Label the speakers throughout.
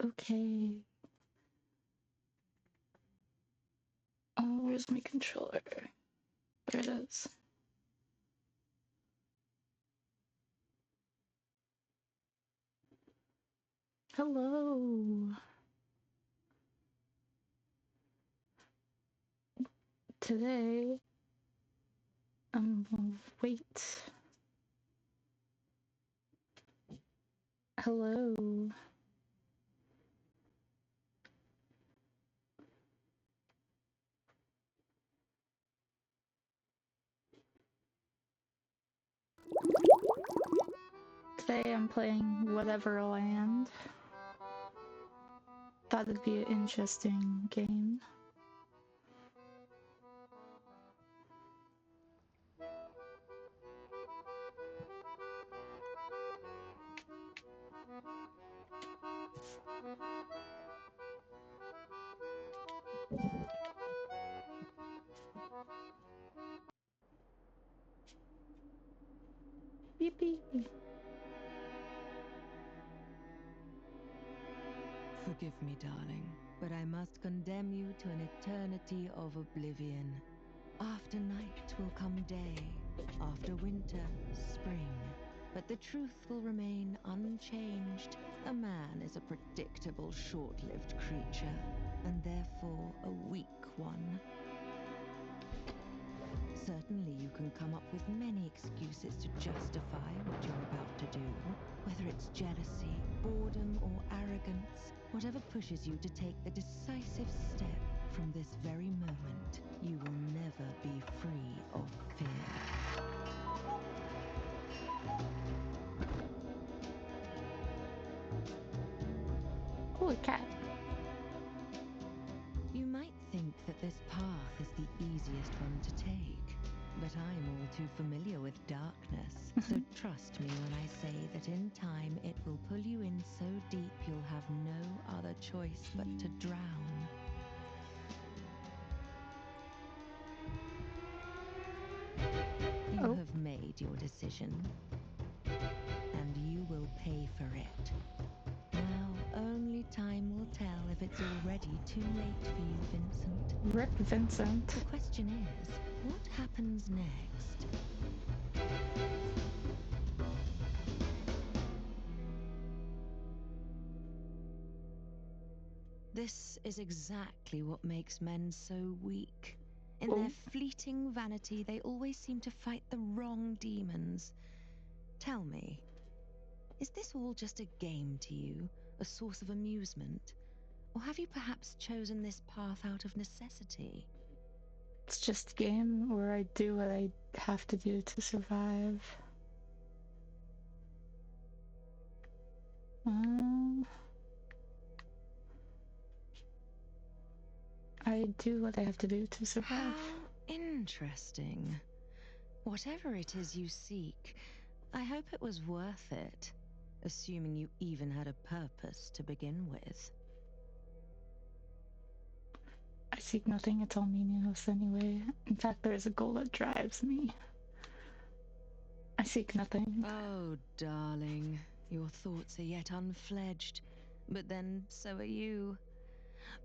Speaker 1: Okay. Oh, where's my controller? There it is. Hello. Today, wait. Hello. Today I'm playing Whateverland. Thought it'd be an interesting game. Beep beep.
Speaker 2: Forgive me, darling, but I must condemn you to an eternity of oblivion. After night will come day, after winter, spring. But the truth will remain unchanged. A man is a predictable, short-lived creature, and therefore a weak one. Certainly you can come up with many excuses to justify what you're about to do, whether it's jealousy, boredom, or arrogance. Whatever pushes you to take the decisive step from this very moment, you will never be free of fear.
Speaker 1: Holy cat.
Speaker 2: You might think that this path is the easiest one to take, but I'm all too familiar with darkness, so trust me when I say that in time it will pull you in so deep you'll have no other choice but to drown. You have made your decision, and you will pay for it. Now, only time will tell if it's already too late for you, Vincent.
Speaker 1: Rip Vincent.
Speaker 2: The question is, what happens next? This is exactly what makes men so weak. In their fleeting vanity, they always seem to fight the wrong demons. Tell me, is this all just a game to you, a source of amusement? Or have you perhaps chosen this path out of necessity?
Speaker 1: It's just a game where I do what I have to do to survive. I do what I have to do to survive.
Speaker 2: How interesting. Whatever it is you seek, I hope it was worth it, assuming you even had a purpose to begin with.
Speaker 1: I seek nothing, it's all meaningless anyway. In fact, there is a goal that drives me. I seek nothing.
Speaker 2: Oh, darling, your thoughts are yet unfledged, but then so are you.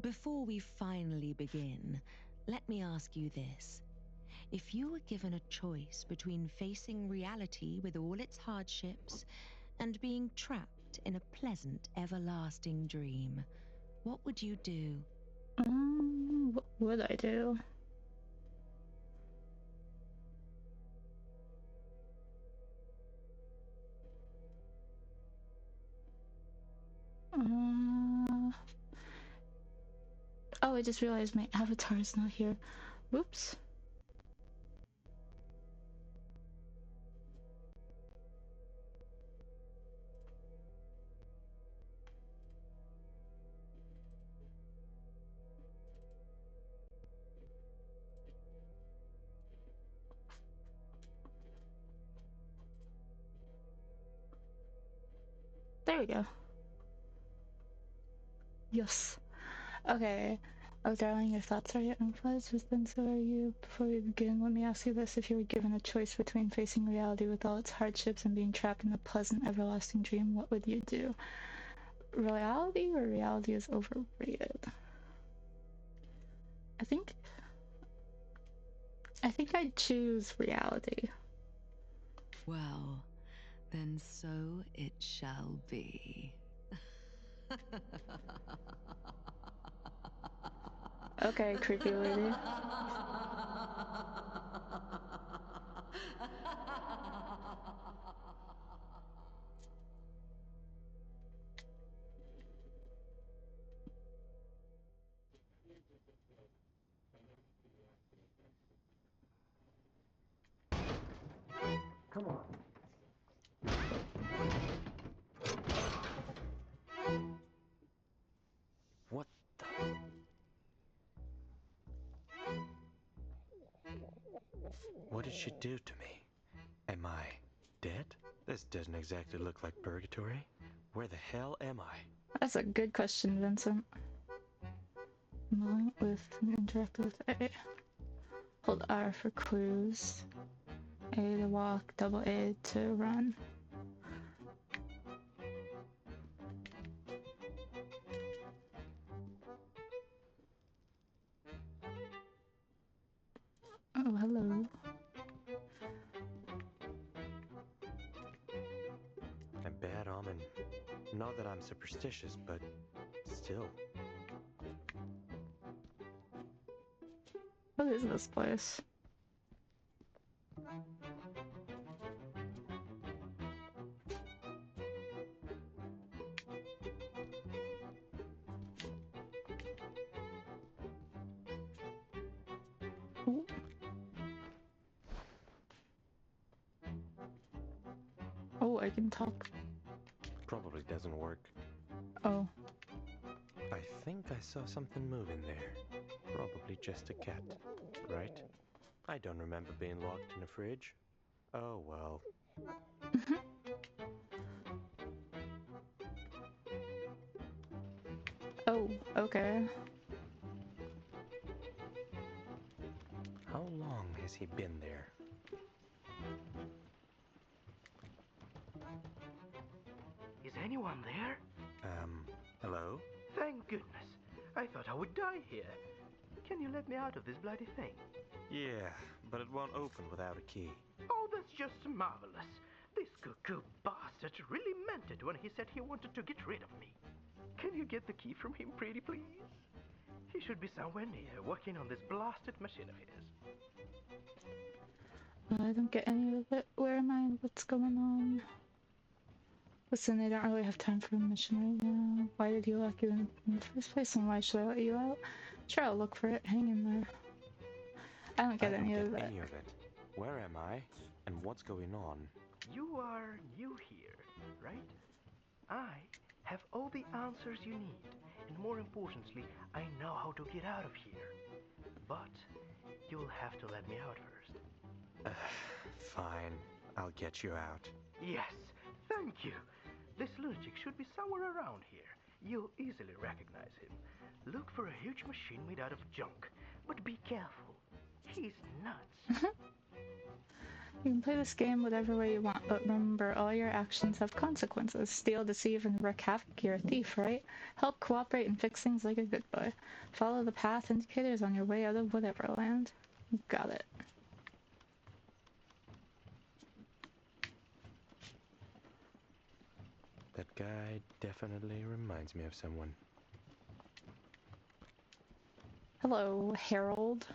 Speaker 2: Before we finally begin, let me ask you this. If you were given a choice between facing reality with all its hardships and being trapped in a pleasant, everlasting dream, what would you do?
Speaker 1: What would I do? Oh, I just realized my avatar is not here. Whoops. There we go. Yes. Okay. Oh, darling, your thoughts are yet unfledged, but then so are you. Before we begin, let me ask you this. If you were given a choice between facing reality with all its hardships and being trapped in a pleasant, everlasting dream, what would you do? reality or reality is overrated? I think I'd choose reality.
Speaker 2: Well, then so it shall be.
Speaker 1: Okay, creepy lady.
Speaker 3: Come on. What the? What did she do to me? Am I dead? This doesn't exactly look like purgatory. Where the hell am I?
Speaker 1: That's a good question, Vincent. With interact with A. Hold R for clues. A to walk, double A to run. Oh, hello.
Speaker 3: A bad omen. Not that I'm superstitious, but still.
Speaker 1: What is this place? Ooh. Oh, I can talk.
Speaker 3: Probably doesn't work.
Speaker 1: Oh.
Speaker 3: I think I saw something moving there. Probably just a cat, right? I don't remember being locked in a fridge. Oh well.
Speaker 1: Oh, okay.
Speaker 3: How long has he been there?
Speaker 4: Is anyone there?
Speaker 3: Hello?
Speaker 4: Thank goodness. I thought I would die here. Can you let me out of this bloody thing?
Speaker 3: Yeah, but it won't open without a key.
Speaker 4: Oh, that's just marvelous. This cuckoo bastard really meant it when he said he wanted to get rid of me. Can you get the key from him, pretty please? He should be somewhere near, working on this blasted machine of his.
Speaker 1: I don't get any of it. Where am I? What's going on? Listen, I don't really have time for a mission right now. Why did you lock you in the first place, and why should I let you out? Sure, I'll look for it. Hang in there. I don't get any of it.
Speaker 3: Where am I? And what's going on?
Speaker 4: You are new here, right? I have all the answers you need, and more importantly, I know how to get out of here. But you'll have to let me out first.
Speaker 3: Fine, I'll get you out.
Speaker 4: Yes, thank you. This lunatic should be somewhere around here. You'll easily recognize him. Look for a huge machine made out of junk, but be careful. He's nuts.
Speaker 1: You can play this game whatever way you want, but remember, all your actions have consequences. Steal, deceive, and wreak havoc, you're a thief, right? Help, cooperate, and fix things like a good boy. Follow the path indicators on your way out of Whateverland. Got it.
Speaker 3: That guy definitely reminds me of someone.
Speaker 1: Hello, Harold.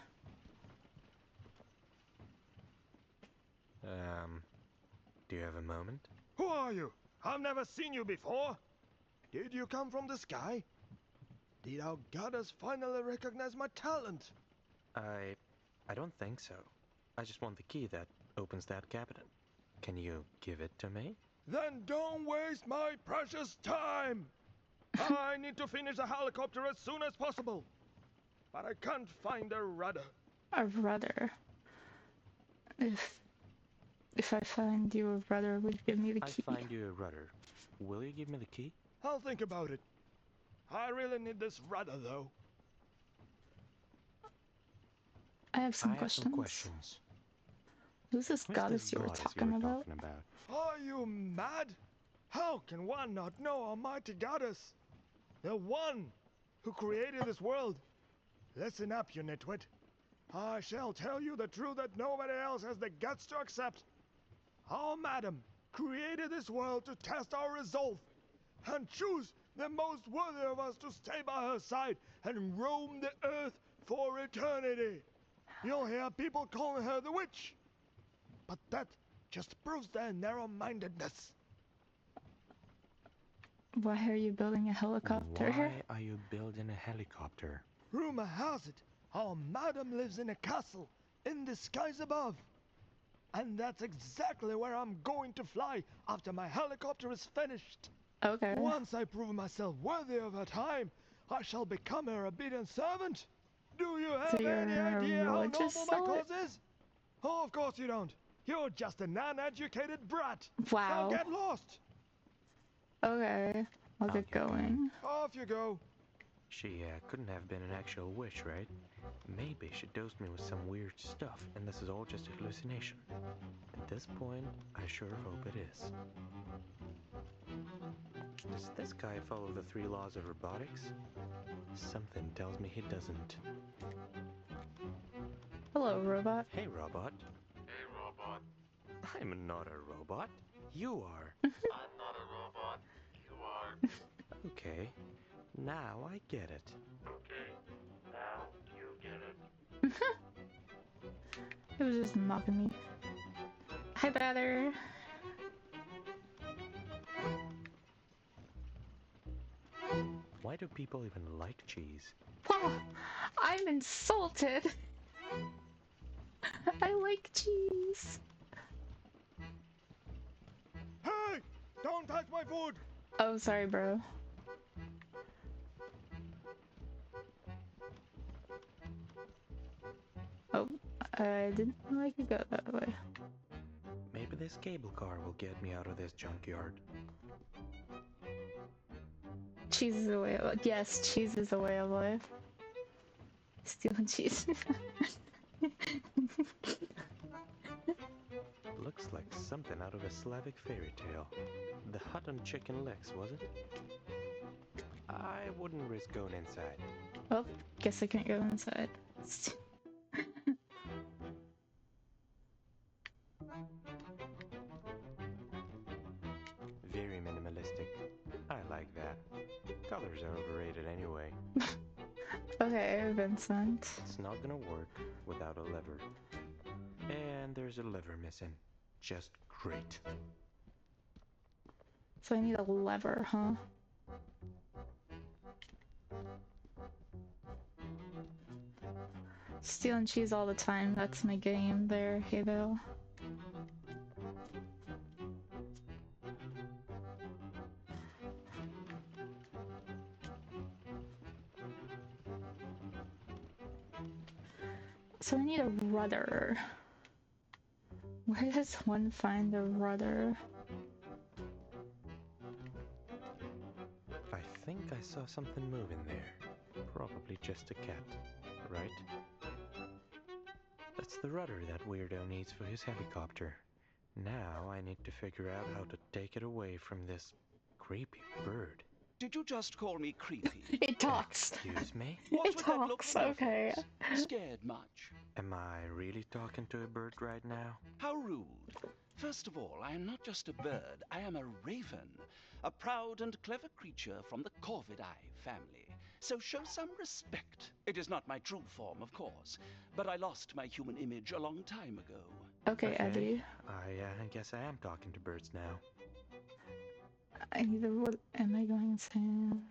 Speaker 3: Do you have a moment?
Speaker 5: Who are you? I've never seen you before. Did you come from the sky? Did our goddess finally recognize my talent?
Speaker 3: I don't think so. I just want the key that opens that cabinet. Can you give it to me?
Speaker 5: Then don't waste my precious time! I need to finish the helicopter as soon as possible. But I can't find a rudder.
Speaker 1: A rudder. If I find you a rudder, would you give me the key?
Speaker 3: I find you a rudder. Will you give me the key?
Speaker 5: I'll think about it. I really need this rudder, though.
Speaker 1: I have some questions. Who's this goddess you were talking about?
Speaker 5: Are you mad? How can one not know Almighty Goddess? The one who created this world. Listen up, you nitwit. I shall tell you the truth that nobody else has the guts to accept. Our madam created this world to test our resolve and choose the most worthy of us to stay by her side and roam the earth for eternity. You'll hear people calling her the witch, but that just proves their narrow-mindedness.
Speaker 1: Why are you building a helicopter?
Speaker 3: Why are you building a helicopter?
Speaker 5: Rumor has it, our madam lives in a castle in the skies above. And that's exactly where I'm going to fly after my helicopter is finished.
Speaker 1: Okay.
Speaker 5: Once I prove myself worthy of her time, I shall become her obedient servant. Do you have
Speaker 1: you're
Speaker 5: any
Speaker 1: a
Speaker 5: idea how
Speaker 1: religious
Speaker 5: noble my
Speaker 1: zealot?
Speaker 5: cause is? Oh, of course you don't. You're just an uneducated brat.
Speaker 1: Wow.
Speaker 5: Now get lost.
Speaker 1: Okay. I'll get going.
Speaker 5: Off you go.
Speaker 3: She couldn't have been an actual witch, right? Maybe she dosed me with some weird stuff, and this is all just a hallucination. At this point, I sure hope it is. Does this guy follow the 3 laws of robotics? Something tells me he doesn't.
Speaker 1: Hello, robot.
Speaker 3: Hey, robot.
Speaker 6: Hey, robot.
Speaker 3: I'm not a robot. You are.
Speaker 6: I'm not a robot. You are.
Speaker 3: Okay. Now I get it.
Speaker 6: Okay. Now you get it.
Speaker 1: It was just mocking me. Hi, brother.
Speaker 3: Why do people even like cheese?
Speaker 1: Wow, I'm insulted. I like cheese.
Speaker 5: Hey! Don't touch my food!
Speaker 1: Oh, sorry, bro. Oh, I didn't know I could go that way.
Speaker 3: Maybe this cable car will get me out of this junkyard.
Speaker 1: Cheese is a way of life. Yes, cheese is a way of life. Stealing cheese.
Speaker 3: Looks like something out of a Slavic fairy tale. The hut on chicken legs, was it? I wouldn't risk going inside.
Speaker 1: Well, guess I can't go inside.
Speaker 3: Very minimalistic. I like that. Colors are overrated anyway.
Speaker 1: Okay, Vincent.
Speaker 3: It's not gonna work without a lever. And there's a lever missing. Just great.
Speaker 1: So I need a lever, huh? Stealing cheese all the time, that's my game there, hey Bill. So I need a rudder. Where does one find a rudder?
Speaker 3: I think I saw something moving there. Probably just a cat, right? That's the rudder that weirdo needs for his helicopter. Now I need to figure out how to take it away from this creepy bird.
Speaker 7: Did you just call me creepy?
Speaker 1: It talks.
Speaker 3: Excuse me?
Speaker 7: What
Speaker 1: It
Speaker 7: with that look
Speaker 1: talks,
Speaker 7: on your
Speaker 1: okay.
Speaker 7: face? Scared much?
Speaker 3: Am I really talking to a bird right now?
Speaker 7: How rude. First of all, I am not just a bird, I am a raven. A proud and clever creature from the Corvidae family. So show some respect. It is not my true form, of course, but I lost my human image a long time ago.
Speaker 1: Okay, Eddie.
Speaker 3: I guess I am talking to birds now.
Speaker 1: I need the what am I going insane?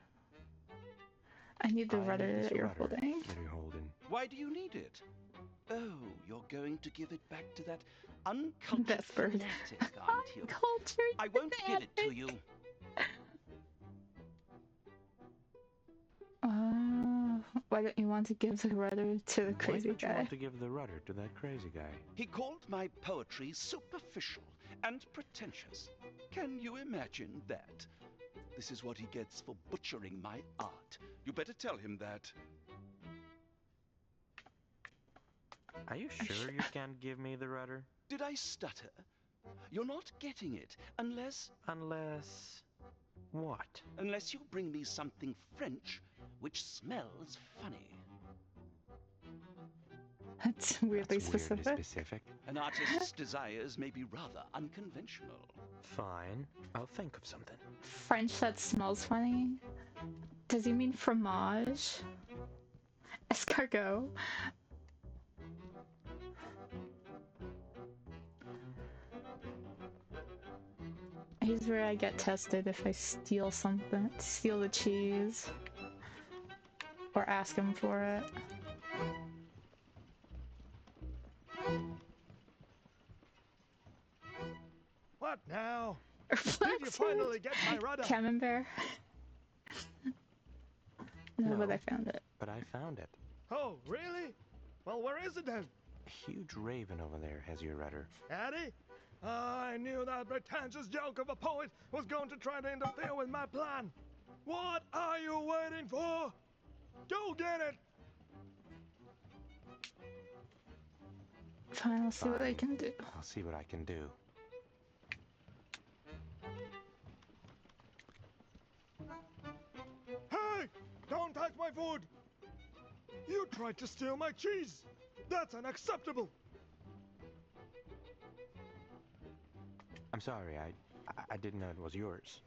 Speaker 1: I need the
Speaker 3: I need
Speaker 1: rudder
Speaker 3: this
Speaker 1: that you're
Speaker 3: rudder
Speaker 1: holding.
Speaker 3: that you're holding.
Speaker 7: Why do you need it? Oh, you're going to give it back to that uncultured
Speaker 1: Best bird.
Speaker 7: fanatic, aren't you?
Speaker 1: Cultured
Speaker 7: I won't give it to
Speaker 1: fanatic.
Speaker 7: you.
Speaker 1: Why don't you want to give the rudder to the crazy
Speaker 3: Why don't you
Speaker 1: guy?
Speaker 3: want to give the rudder to that crazy guy?
Speaker 7: He called my poetry superficial and pretentious. Can you imagine that? This is what he gets for butchering my art. You better tell him that.
Speaker 3: Are you sure you can't give me the rudder?
Speaker 7: Did I stutter? You're not getting it unless
Speaker 3: Unless... what?
Speaker 7: unless you bring me something French which smells funny.
Speaker 1: That's weirdly
Speaker 3: That's weirdly
Speaker 1: specific.
Speaker 3: specific.
Speaker 7: An artist's desires may be rather unconventional.
Speaker 3: Fine, I'll think of something.
Speaker 1: French that smells funny? Does he mean fromage? Escargot? Here's where I get tested if I steal something. Steal the cheese. Or ask him for it.
Speaker 5: What now?
Speaker 1: Or
Speaker 5: Did you finally get my rudder?
Speaker 1: Camembert? No, but I found it.
Speaker 3: But I found it.
Speaker 5: Oh, really? Well, where is it then?
Speaker 3: A huge raven over there has your rudder.
Speaker 5: Addy? I knew that pretentious joke of a poet was going to try to interfere with my plan. What are you waiting for? Go get it!
Speaker 1: Fine, I'll see what I
Speaker 3: Fine.
Speaker 1: can do.
Speaker 3: I'll see what I can do.
Speaker 5: Hey! Don't touch my food! You tried to steal my cheese! That's unacceptable!
Speaker 3: I'm sorry, I didn't know it was yours.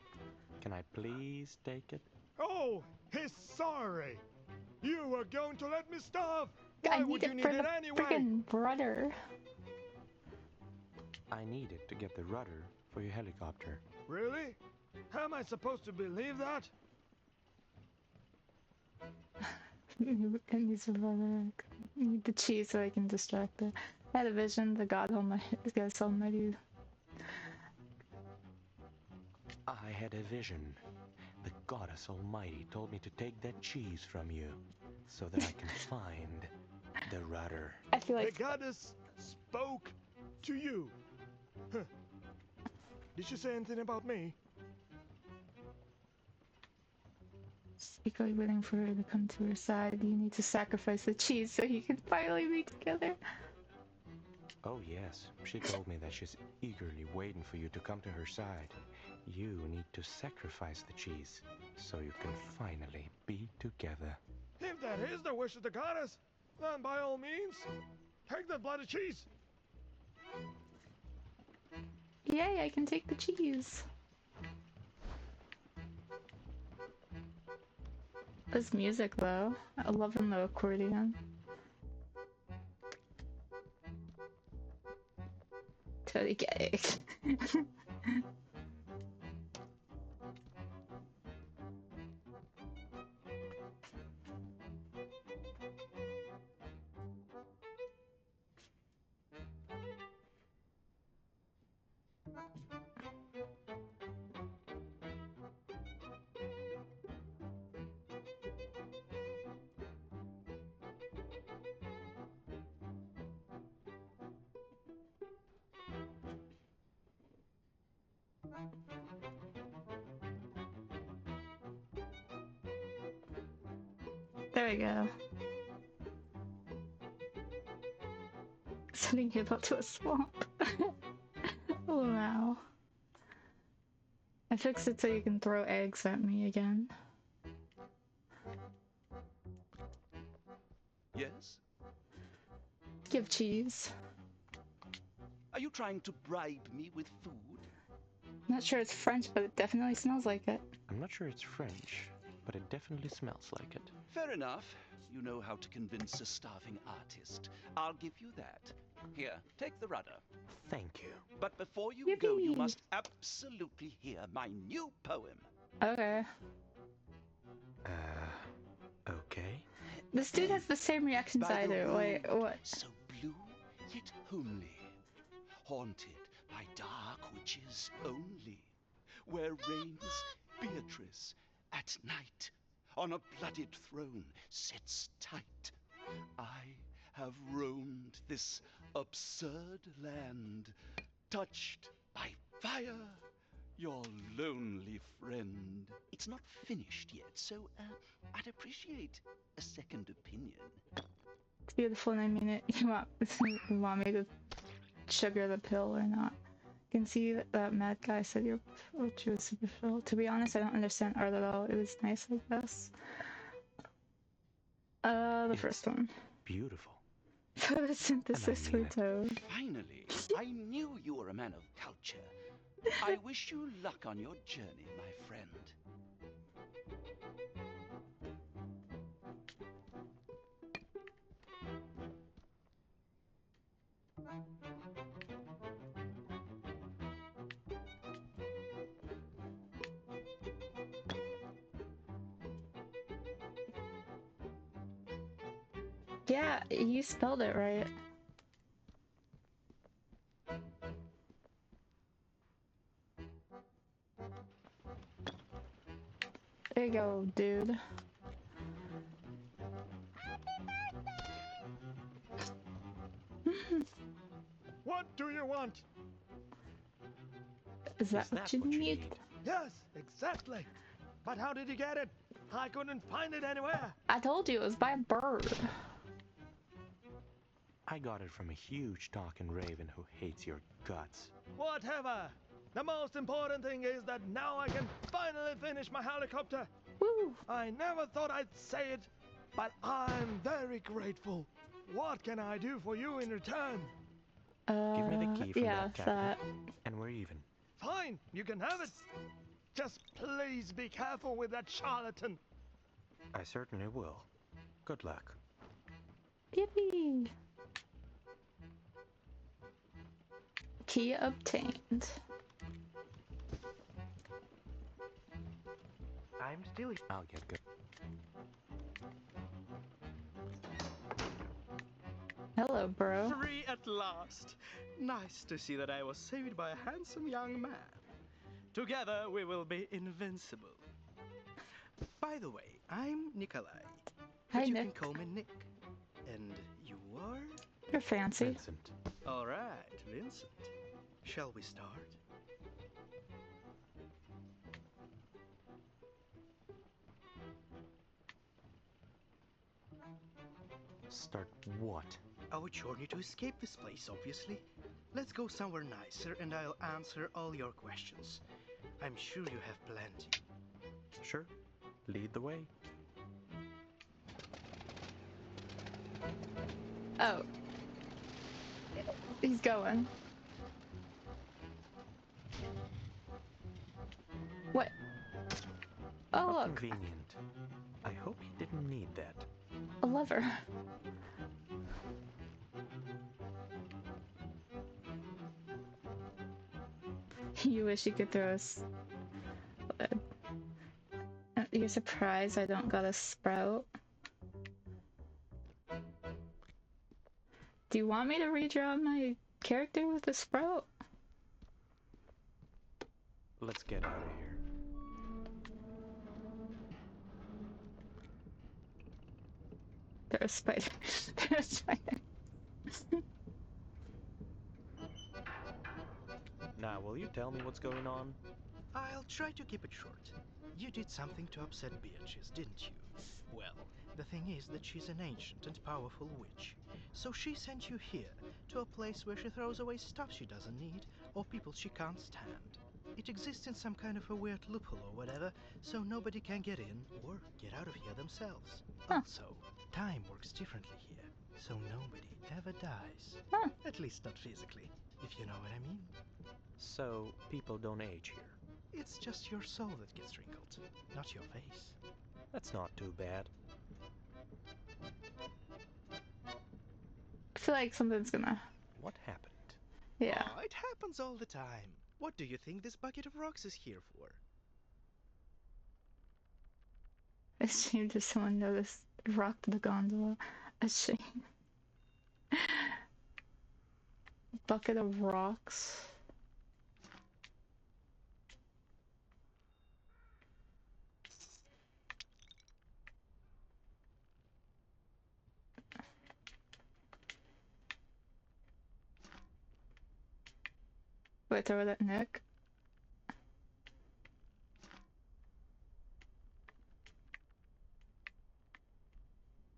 Speaker 3: Can I please take it?
Speaker 5: Oh, he's sorry! You were going to let me starve!
Speaker 1: I
Speaker 5: Why
Speaker 1: need
Speaker 5: would you
Speaker 1: it
Speaker 5: need
Speaker 1: for
Speaker 5: it
Speaker 1: the
Speaker 5: anyway?
Speaker 1: friggin' rudder.
Speaker 3: I need it to get the rudder for your helicopter.
Speaker 5: Really? How am I supposed to believe that?
Speaker 1: I need some rudder. I need the cheese so I can distract it. I had a vision, the God Almighty.
Speaker 3: I had a vision. The goddess almighty told me to take that cheese from you so that I can find the rudder.
Speaker 1: I feel like
Speaker 5: The goddess spoke to you. Huh. Did she say anything about me?
Speaker 1: secretly waiting for her to come to her side. You need to sacrifice the cheese so you can finally be together.
Speaker 3: Oh yes, she told me that she's eagerly waiting for you to come to her side. You need to sacrifice the cheese so you can finally be together.
Speaker 5: If that is the wish of the goddess, then by all means, take that bloody cheese.
Speaker 1: Yay, I can take the cheese. This music though, I love the accordion. Totally get it. There we go. Sending him up to a swamp. Oh wow. I fixed it so you can throw eggs at me again.
Speaker 7: Yes?
Speaker 1: Give cheese.
Speaker 7: Are you trying to bribe me with food?
Speaker 1: Not sure it's French, but it definitely smells like it.
Speaker 3: I'm not sure it's French, but it definitely smells like it.
Speaker 7: Fair enough. You know how to convince a starving artist. I'll give you that. Here, take the rudder.
Speaker 3: Thank you.
Speaker 7: But before you go, you
Speaker 1: Yippee!
Speaker 7: must absolutely hear my new poem.
Speaker 1: Okay.
Speaker 3: Okay.
Speaker 1: This dude has the same reactions
Speaker 7: By
Speaker 1: I
Speaker 7: the
Speaker 1: do. Wait,
Speaker 7: road,
Speaker 1: what?
Speaker 7: So blue, yet homely, haunted by dark witches only, where reigns Beatrice at night, on a blooded throne sits tight. I have roamed this absurd land, touched by fire, your lonely friend. It's not finished yet, so I'd appreciate a second opinion.
Speaker 1: It's beautiful and I mean it. You want me to sugar the pill or not? can see that mad guy said your poetry was superficial. To be honest, I don't understand art at all. It was nice, I guess. The first one.
Speaker 3: Beautiful.
Speaker 1: Photosynthesis
Speaker 3: mean
Speaker 1: for
Speaker 3: it.
Speaker 1: Toad.
Speaker 7: Finally, I knew you were a man of culture. I wish you luck on your journey, my friend.
Speaker 1: Yeah, you spelled it right. There you go, dude.
Speaker 5: What do you want?
Speaker 1: Is that what you need?
Speaker 5: Yes, exactly. But how did you get it? I couldn't find it anywhere.
Speaker 1: I told you it was by a bird.
Speaker 3: I got it from a huge talking raven who hates your guts.
Speaker 5: Whatever. The most important thing is that now I can finally finish my helicopter.
Speaker 1: Woo!
Speaker 5: I never thought I'd say it, but I'm very grateful. What can I do for you in return?
Speaker 3: Give me the key from
Speaker 1: yeah,
Speaker 3: that cabinet, and we're even.
Speaker 5: Fine, you can have it. Just please be careful with that charlatan.
Speaker 3: I certainly will. Good luck.
Speaker 1: Yippee! Key obtained.
Speaker 4: I'm still
Speaker 3: I'll get good.
Speaker 1: Hello, bro.
Speaker 8: Free at last. Nice to see that I was saved by a handsome young man. Together we will be invincible. By the way, I'm Nikolai.
Speaker 1: Hi,
Speaker 8: But you
Speaker 1: Nick.
Speaker 8: can call me Nick. And you are?
Speaker 1: You're fancy.
Speaker 3: Vincent.
Speaker 8: All right, Vincent. Shall we start?
Speaker 3: Start what?
Speaker 8: Our journey to escape this place, obviously. Let's go somewhere nicer and I'll answer all your questions. I'm sure you have plenty.
Speaker 3: Sure. Lead the way.
Speaker 1: Oh. He's going. What? Oh,
Speaker 3: How
Speaker 1: look.
Speaker 3: convenient. I hope he didn't need that.
Speaker 1: A lever. You wish you could throw us. You're surprised I don't got a sprout? Do you want me to redraw my character with a sprout?
Speaker 3: Let's get out of here.
Speaker 1: There's a spider. There's a spider.
Speaker 3: Now, will you tell me what's going on?
Speaker 8: I'll try to keep it short. You did something to upset Beatrice, didn't you? Well, the thing is that she's an ancient and powerful witch. So she sent you here, to a place where she throws away stuff she doesn't need, or people she can't stand. It exists in some kind of a weird loophole or whatever, so nobody can get in or get out of here themselves.
Speaker 1: Huh.
Speaker 8: Also, time works differently here, so nobody ever dies.
Speaker 1: Huh.
Speaker 8: At least not physically, if you know what I mean.
Speaker 3: So, people don't age here.
Speaker 8: It's just your soul that gets wrinkled, not your face.
Speaker 3: That's not too bad.
Speaker 1: I feel like something's gonna.
Speaker 3: What happened?
Speaker 1: Yeah.
Speaker 8: Oh, it happens all the time. What do you think this bucket of rocks is here for?
Speaker 1: Ashamed if someone noticed. Rocked the gondola. Ashamed. Bucket of rocks. Wait, throw it at Nick.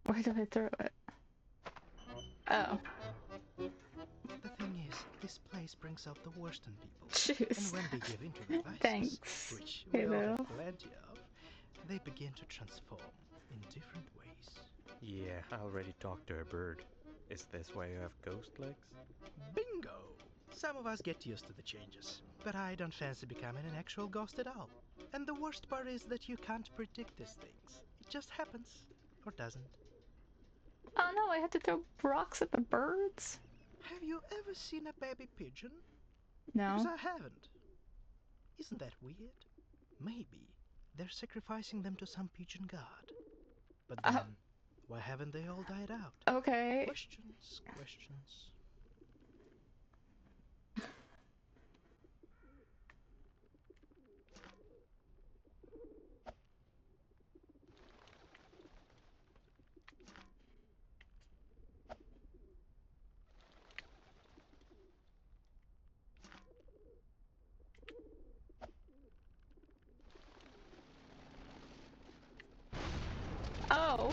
Speaker 1: Where do I throw it? Oh.
Speaker 8: The thing is, this place brings out the worst in people.
Speaker 1: Jeez.
Speaker 8: And when they give in to the vices,
Speaker 1: Thanks.
Speaker 8: which
Speaker 1: Hey,
Speaker 8: we all
Speaker 1: Lou.
Speaker 8: have plenty of, they begin to transform in different ways.
Speaker 3: Yeah, I already talked to a bird. Is this why you have ghost legs?
Speaker 8: Bingo! Some of us get used to the changes, but I don't fancy becoming an actual ghost at all. And the worst part is that you can't predict these things. It just happens, or doesn't.
Speaker 1: Oh no, I had to throw rocks at the birds?
Speaker 8: Have you ever seen a baby pigeon?
Speaker 1: No.
Speaker 8: Because I haven't. Isn't that weird? Maybe they're sacrificing them to some pigeon god. But then, why haven't they all died out?
Speaker 1: Okay.
Speaker 8: Questions, questions.
Speaker 1: Oh.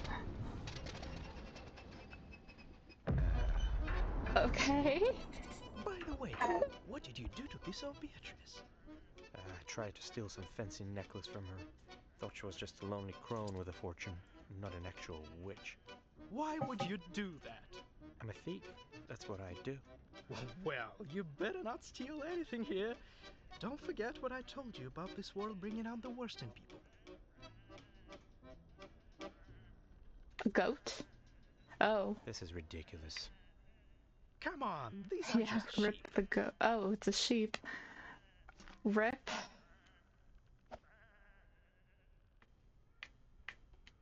Speaker 1: Okay.
Speaker 8: By the way, what did you do to piss off Beatrice?
Speaker 3: I tried to steal some fancy necklace from her. Thought she was just a lonely crone with a fortune, not an actual witch.
Speaker 8: Why would you do that?
Speaker 3: I'm a thief. That's what I do.
Speaker 8: Well, you better not steal anything here. Don't forget what I told you about this world bringing out the worst in people.
Speaker 1: A goat? Oh.
Speaker 3: This is ridiculous.
Speaker 8: Come on, these are
Speaker 1: Yeah,
Speaker 8: just
Speaker 1: rip
Speaker 8: sheep.
Speaker 1: the goat. Oh, it's a sheep. Rip.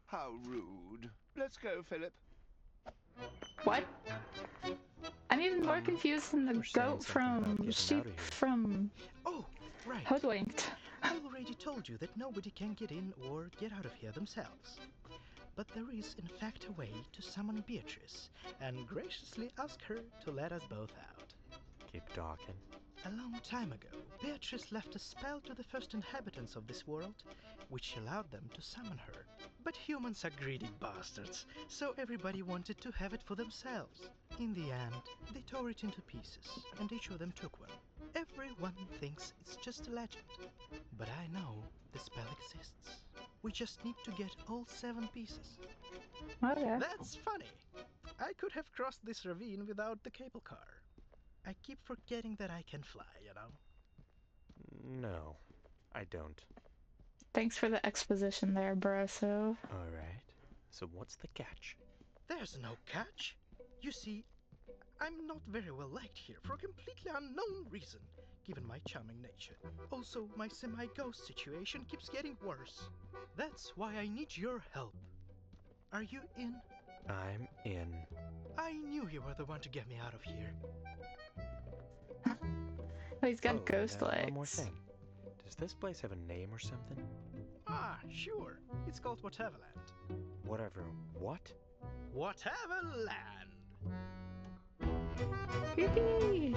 Speaker 9: How rude. Let's go, Philip.
Speaker 1: What? I'm even more confused than the
Speaker 3: you were saying
Speaker 1: goat
Speaker 3: something about
Speaker 1: from
Speaker 3: getting
Speaker 1: sheep
Speaker 3: out of here.
Speaker 1: from
Speaker 8: Oh, right.
Speaker 1: Hoodwinked.
Speaker 8: I already told you that nobody can get in or get out of here themselves. But there is, in fact, a way to summon Beatrice and graciously ask her to let us both out.
Speaker 3: Keep talking.
Speaker 8: A long time ago, Beatrice left a spell to the first inhabitants of this world, which allowed them to summon her. But humans are greedy bastards, so everybody wanted to have it for themselves. In the end, they tore it into pieces, and each of them took one. Everyone thinks it's just a legend, but I know the spell exists. We just need to get all 7 pieces.
Speaker 1: Okay.
Speaker 8: That's funny! I could have crossed this ravine without the cable car. I keep forgetting that I can fly, you know?
Speaker 3: No, I don't.
Speaker 1: Thanks for the exposition there, Broso.
Speaker 3: Alright, so what's the catch?
Speaker 8: There's no catch. You see, I'm not very well liked here for a completely unknown reason, given my charming nature. Also, my semi-ghost situation keeps getting worse. That's why I need your help. Are you in?
Speaker 3: I'm in.
Speaker 8: I knew you were the one to get me out of here.
Speaker 1: Oh, he's got
Speaker 3: Oh,
Speaker 1: ghost legs.
Speaker 3: one more thing. Does this place have a name or something?
Speaker 8: Ah, sure. It's called Whateverland.
Speaker 3: Whatever. What?
Speaker 8: Whateverland!
Speaker 1: Yippee!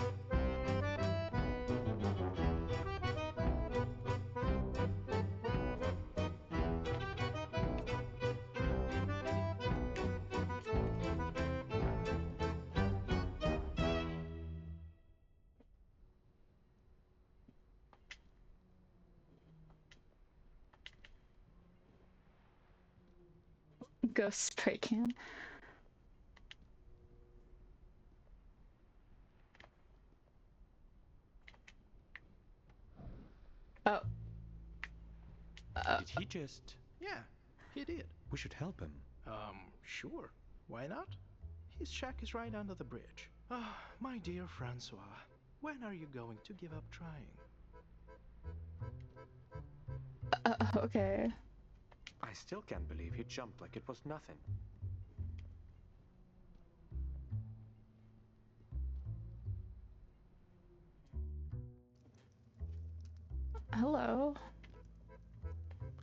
Speaker 1: Ghost spray can. Oh.
Speaker 3: Did he just...
Speaker 8: Yeah, he did.
Speaker 3: We should help him.
Speaker 8: Sure. Why not? His shack is right under the bridge. Ah, my dear Francois, when are you going to give up trying?
Speaker 1: Okay.
Speaker 3: I still can't believe he jumped like it was nothing.
Speaker 1: Hello.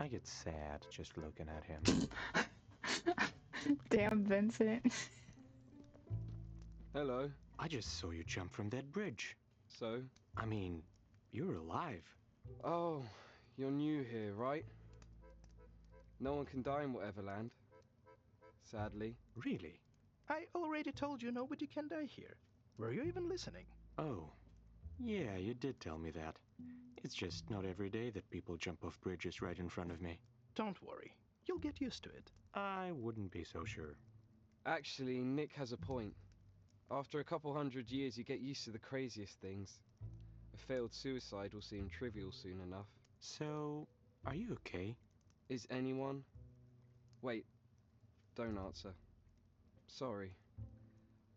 Speaker 3: I get sad just looking at him.
Speaker 1: Damn, Vincent.
Speaker 10: Hello.
Speaker 3: I just saw you jump from that bridge.
Speaker 10: So?
Speaker 3: I mean, you're alive.
Speaker 10: Oh, you're new here, right? No one can die in Whateverland. Sadly.
Speaker 3: Really?
Speaker 8: I already told you nobody can die here. Were you even listening?
Speaker 3: Oh, yeah, you did tell me that. It's just not every day that people jump off bridges right in front of me.
Speaker 8: Don't worry, you'll get used to it.
Speaker 3: I wouldn't be so sure.
Speaker 10: Actually, Nick has a point. After a couple 100 years, you get used to the craziest things. A failed suicide will seem trivial soon enough.
Speaker 3: So, are you okay?
Speaker 10: Is anyone? Wait, don't answer. Sorry.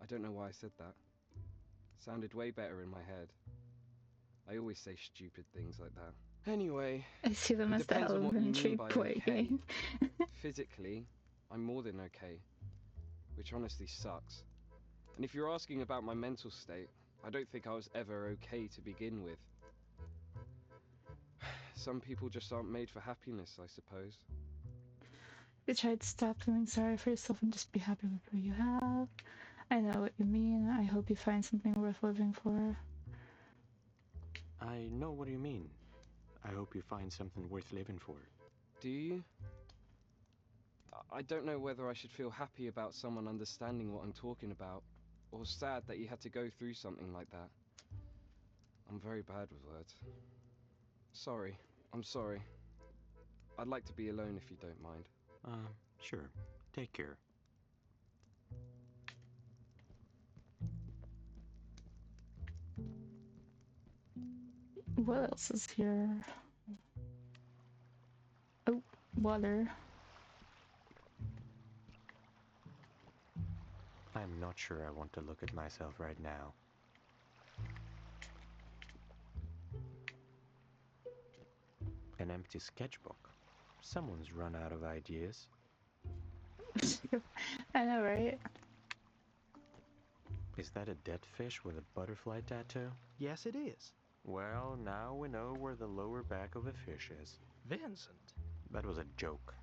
Speaker 10: I don't know why I said that. Sounded way better in my head. I always say stupid things like that. Anyway,
Speaker 1: I see them
Speaker 10: it
Speaker 1: as the
Speaker 10: depends on what you
Speaker 1: elementary
Speaker 10: mean by
Speaker 1: boy
Speaker 10: okay.
Speaker 1: gang.
Speaker 10: Physically, I'm more than okay, which honestly sucks. And if you're asking about my mental state, I don't think I was ever okay to begin with. Some people just aren't made for happiness, I suppose.
Speaker 1: You try to stop feeling sorry for yourself and just be happy with what you have. I know what you mean. I hope you find something worth living for.
Speaker 3: I know what you mean. I hope you find something worth living for.
Speaker 10: Do you? I don't know whether I should feel happy about someone understanding what I'm talking about, or sad that you had to go through something like that. I'm very bad with words. Sorry. I'm sorry. I'd like to be alone if you don't mind.
Speaker 3: Sure. Take care.
Speaker 1: What else is here? Oh, water.
Speaker 3: I'm not sure I want to look at myself right now. An empty sketchbook. Someone's run out of ideas.
Speaker 1: I know, right?
Speaker 3: Is that a dead fish with a butterfly tattoo?
Speaker 8: Yes, it is.
Speaker 3: Well, now we know where the lower back of a fish is.
Speaker 8: Vincent.
Speaker 3: That was a joke.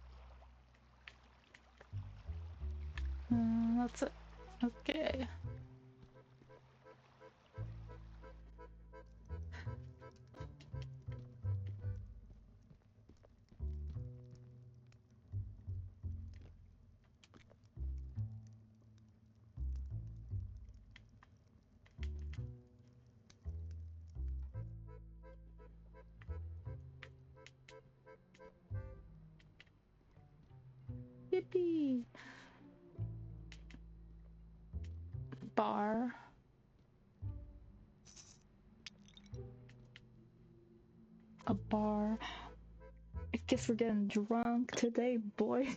Speaker 1: That's it. Okay. Yippee! Bar. A bar. I guess we're getting drunk today, boy.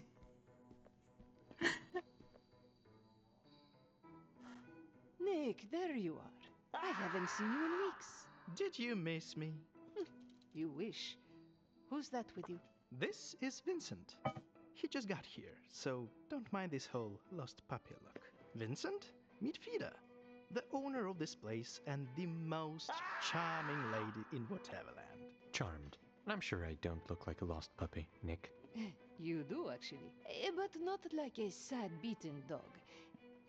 Speaker 11: Nick, there you are. I haven't seen you in weeks.
Speaker 8: Did you miss me?
Speaker 11: You wish. Who's that with you?
Speaker 8: This is Vincent. He just got here, so don't mind this whole lost puppy look. Vincent, meet Fida, the owner of this place and the most charming lady in Whateverland.
Speaker 3: Charmed. I'm sure I don't look like a lost puppy, Nick.
Speaker 11: You do, actually. But not like a sad, beaten dog.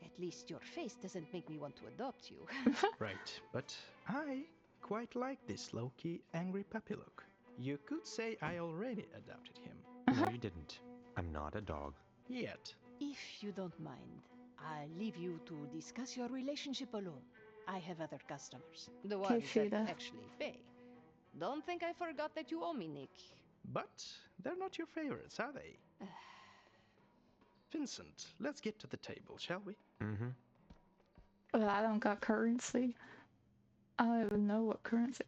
Speaker 11: At least your face doesn't make me want to adopt you.
Speaker 8: Right, but I quite like this low-key, angry puppy look. You could say I already adopted him.
Speaker 3: No, you didn't. I'm not a dog.
Speaker 8: Yet.
Speaker 11: If you don't mind, I'll leave you to discuss your relationship alone. I have other customers. The ones that
Speaker 1: Fida.
Speaker 11: actually pay. Don't think I forgot that you owe me, Nick.
Speaker 8: But they're not your favorites, are they? Vincent, let's get to the table, shall we?
Speaker 3: Mm-hmm.
Speaker 1: Well, I don't got currency. I don't even know what currency.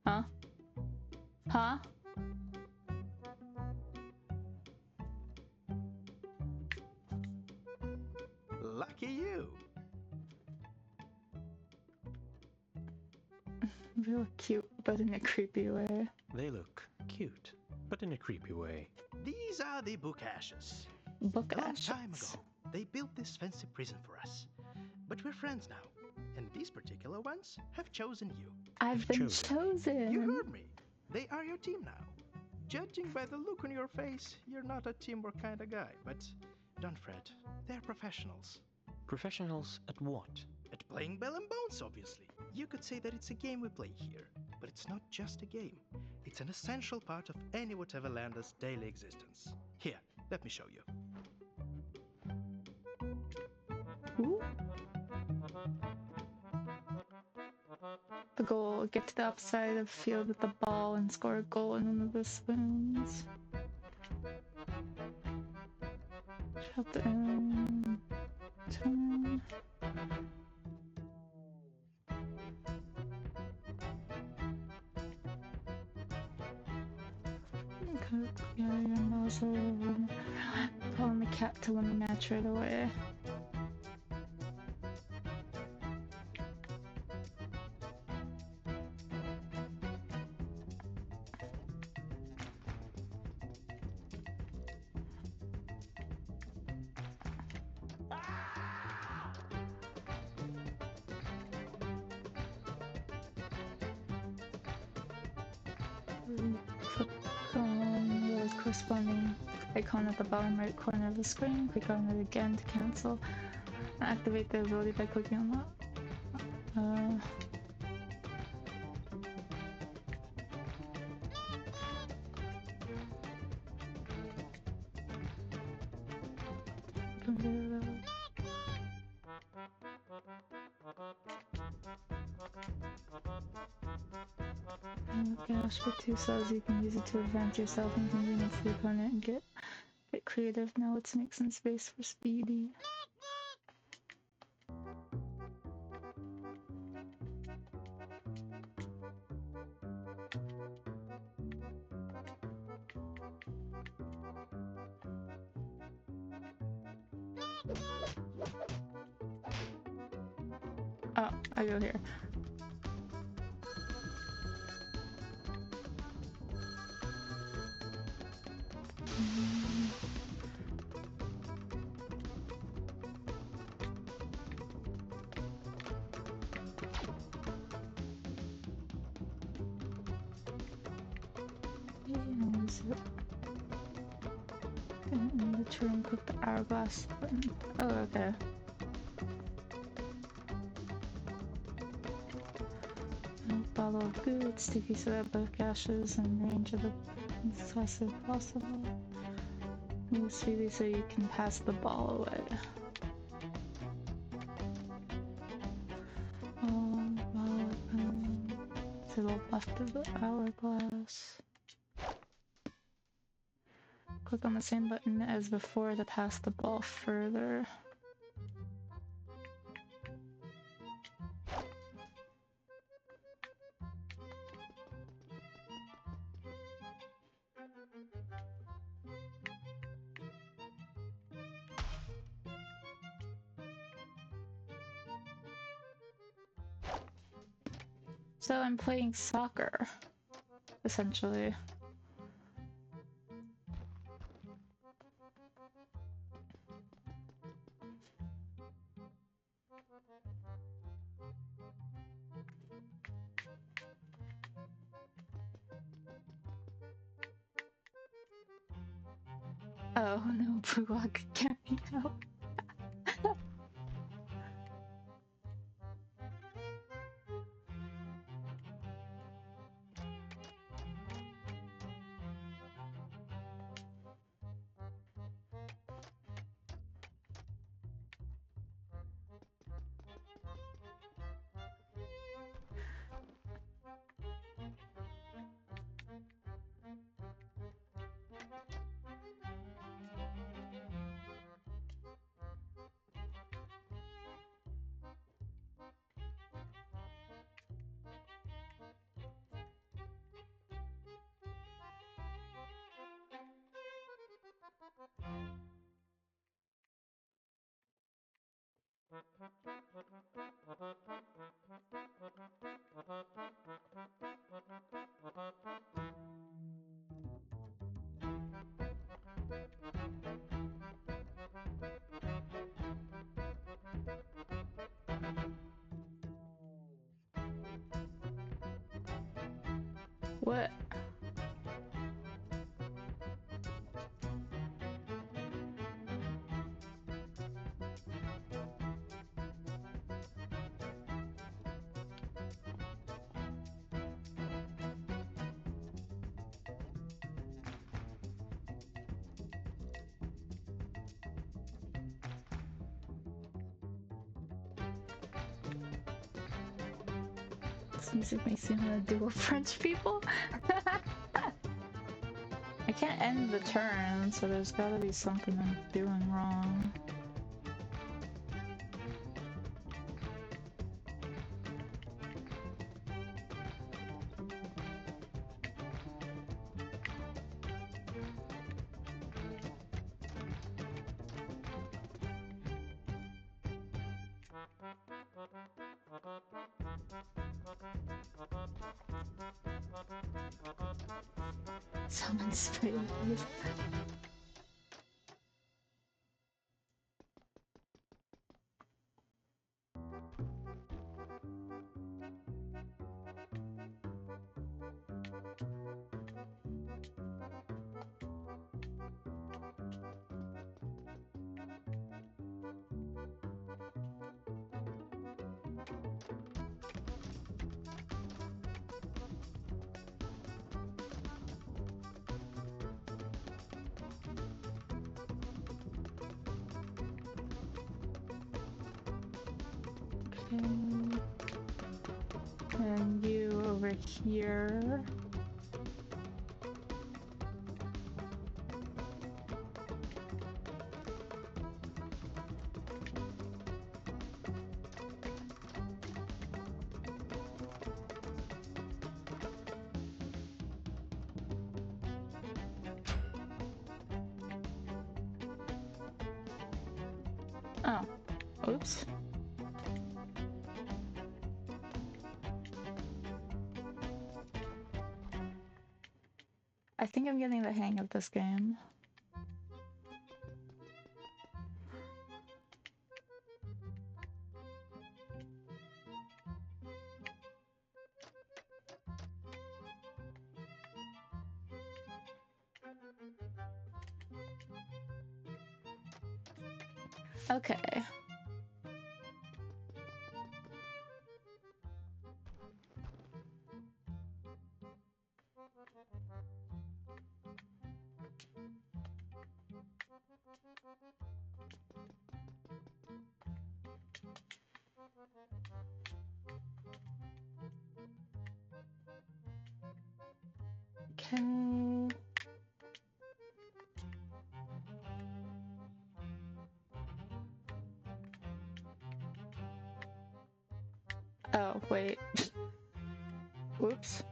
Speaker 1: Huh? Huh?
Speaker 8: Lucky you.
Speaker 1: They look cute, but in a creepy way.
Speaker 3: They look cute, but in a creepy way.
Speaker 8: These are the book ashes.
Speaker 1: Book
Speaker 8: Long
Speaker 1: ashes.
Speaker 8: time ago, they built this fancy prison for us. But we're friends now, and these particular ones have chosen you.
Speaker 1: I've been chosen.
Speaker 8: You heard me. They are your team now. Judging by the look on your face, you're not a teamwork kind of guy, but don't fret. They're professionals.
Speaker 3: Professionals at what?
Speaker 8: At playing Bell and Bones, obviously. You could say that it's a game we play here, but it's not just a game. It's an essential part of any Whateverlander's daily existence. Here, Let me show you.
Speaker 1: Ooh. The goal, get to the upside of the field with the ball and score a goal in one of the spoons. Shut the turn. Yeah, and also calling the cat to win the match right away. Click on the corresponding icon at the bottom right corner of the screen. Click on it again to cancel. Activate the ability by clicking on that. Cash for 2 cells, you can use it to advance yourself and convenience the opponent and get creative. Now let's make some space for Speedy. Oh, I go here. In the turn, click the hourglass button. Oh, okay. Bottle of goods, sticky so that both gashes and range of the successive possible. Move Speedy so you can pass the ball away. To the left of the hourglass. Click on the same button as before to pass the ball further. So I'm playing soccer, essentially. Oh no, Brewok can't be out. What? This music makes me want to duel French people. I can't end the turn, so there's gotta be something I'm doing wrong. Someone sprayed me. And you over here. Oh, oops. I think I'm getting the hang of this game. Okay. Okay. Oh, wait. Oops.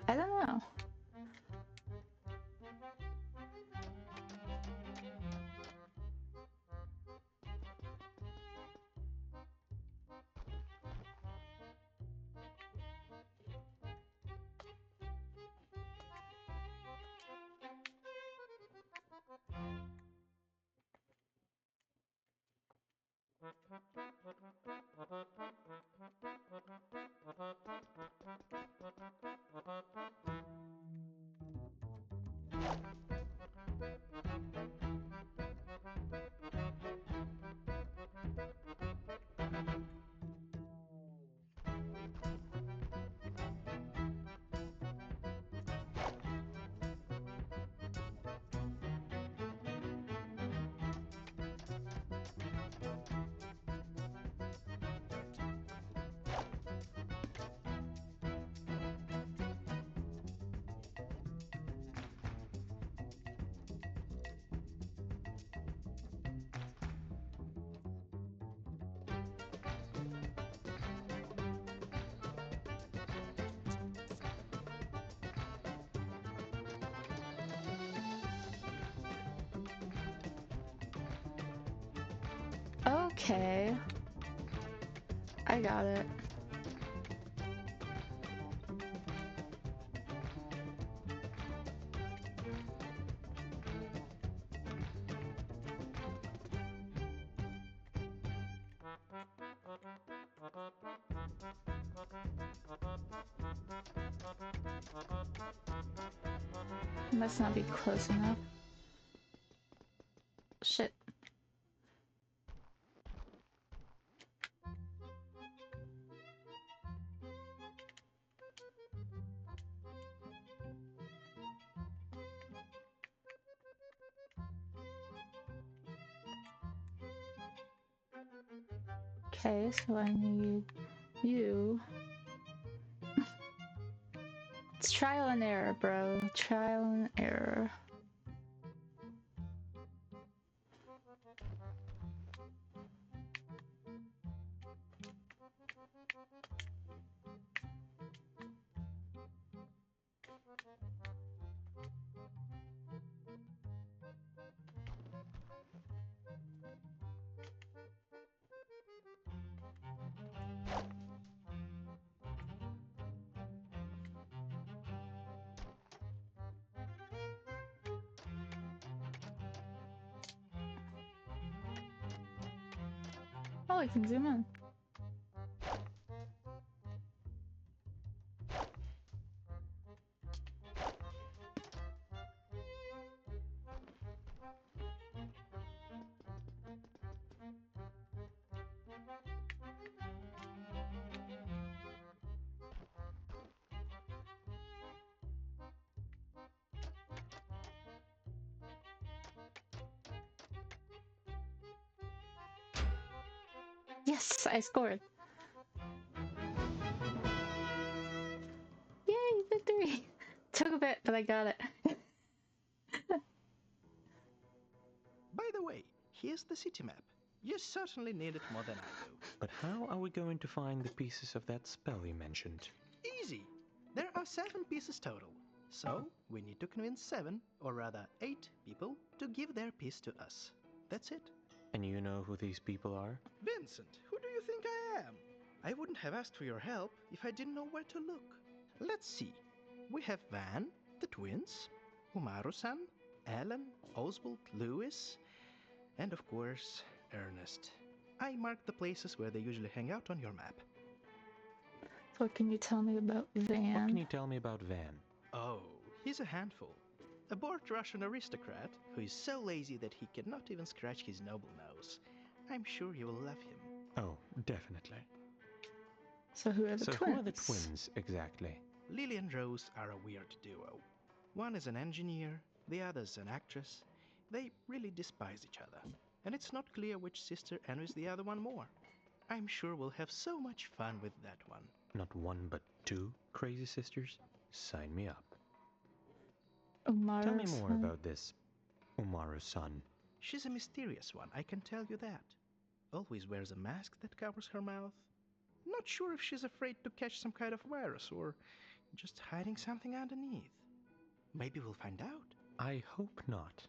Speaker 1: I don't know. Okay. I got it. Must not be close enough. Shit. Okay, so I need you. It's trial and error, bro. Trial and error. Oh, I can zoom in. Yes, I scored. Yay, victory! Took a bit, but I got it.
Speaker 8: By the way, here's the city map. You certainly need it more than I do.
Speaker 3: But how are we going to find the pieces of that spell you mentioned?
Speaker 8: Easy! There are 7 pieces total. So, we need to convince 7, or rather 8 people to give their piece to us. That's it.
Speaker 3: And you know who these people are?
Speaker 8: Vincent, who do you think I am? I wouldn't have asked for your help if I didn't know where to look. Let's see. We have Van, the twins, Umaru-san, Alan, Oswald, Lewis, and of course, Ernest. I marked the places where they usually hang out on your map.
Speaker 1: What can you tell me about Van?
Speaker 3: What can you tell me about Van?
Speaker 8: Oh, he's a handful. A bored Russian aristocrat who is so lazy that he cannot even scratch his noble nose. I'm sure you will love him.
Speaker 3: Oh, definitely.
Speaker 1: So who are the twins?
Speaker 3: Who are the twins, exactly?
Speaker 8: Lily and Rose are a weird duo. One is an engineer, the other's an actress. They really despise each other, and it's not clear which sister envies the other one more. I'm sure we'll have so much fun with that one.
Speaker 3: Not one, but 2 crazy sisters? Sign me up.
Speaker 1: Umaru-san.
Speaker 3: Tell me more about this Umaru-san.
Speaker 8: She's a mysterious one, I can tell you that. Always wears a mask that covers her mouth. Not sure if she's afraid to catch some kind of virus or just hiding something underneath. Maybe we'll find out.
Speaker 3: I hope not.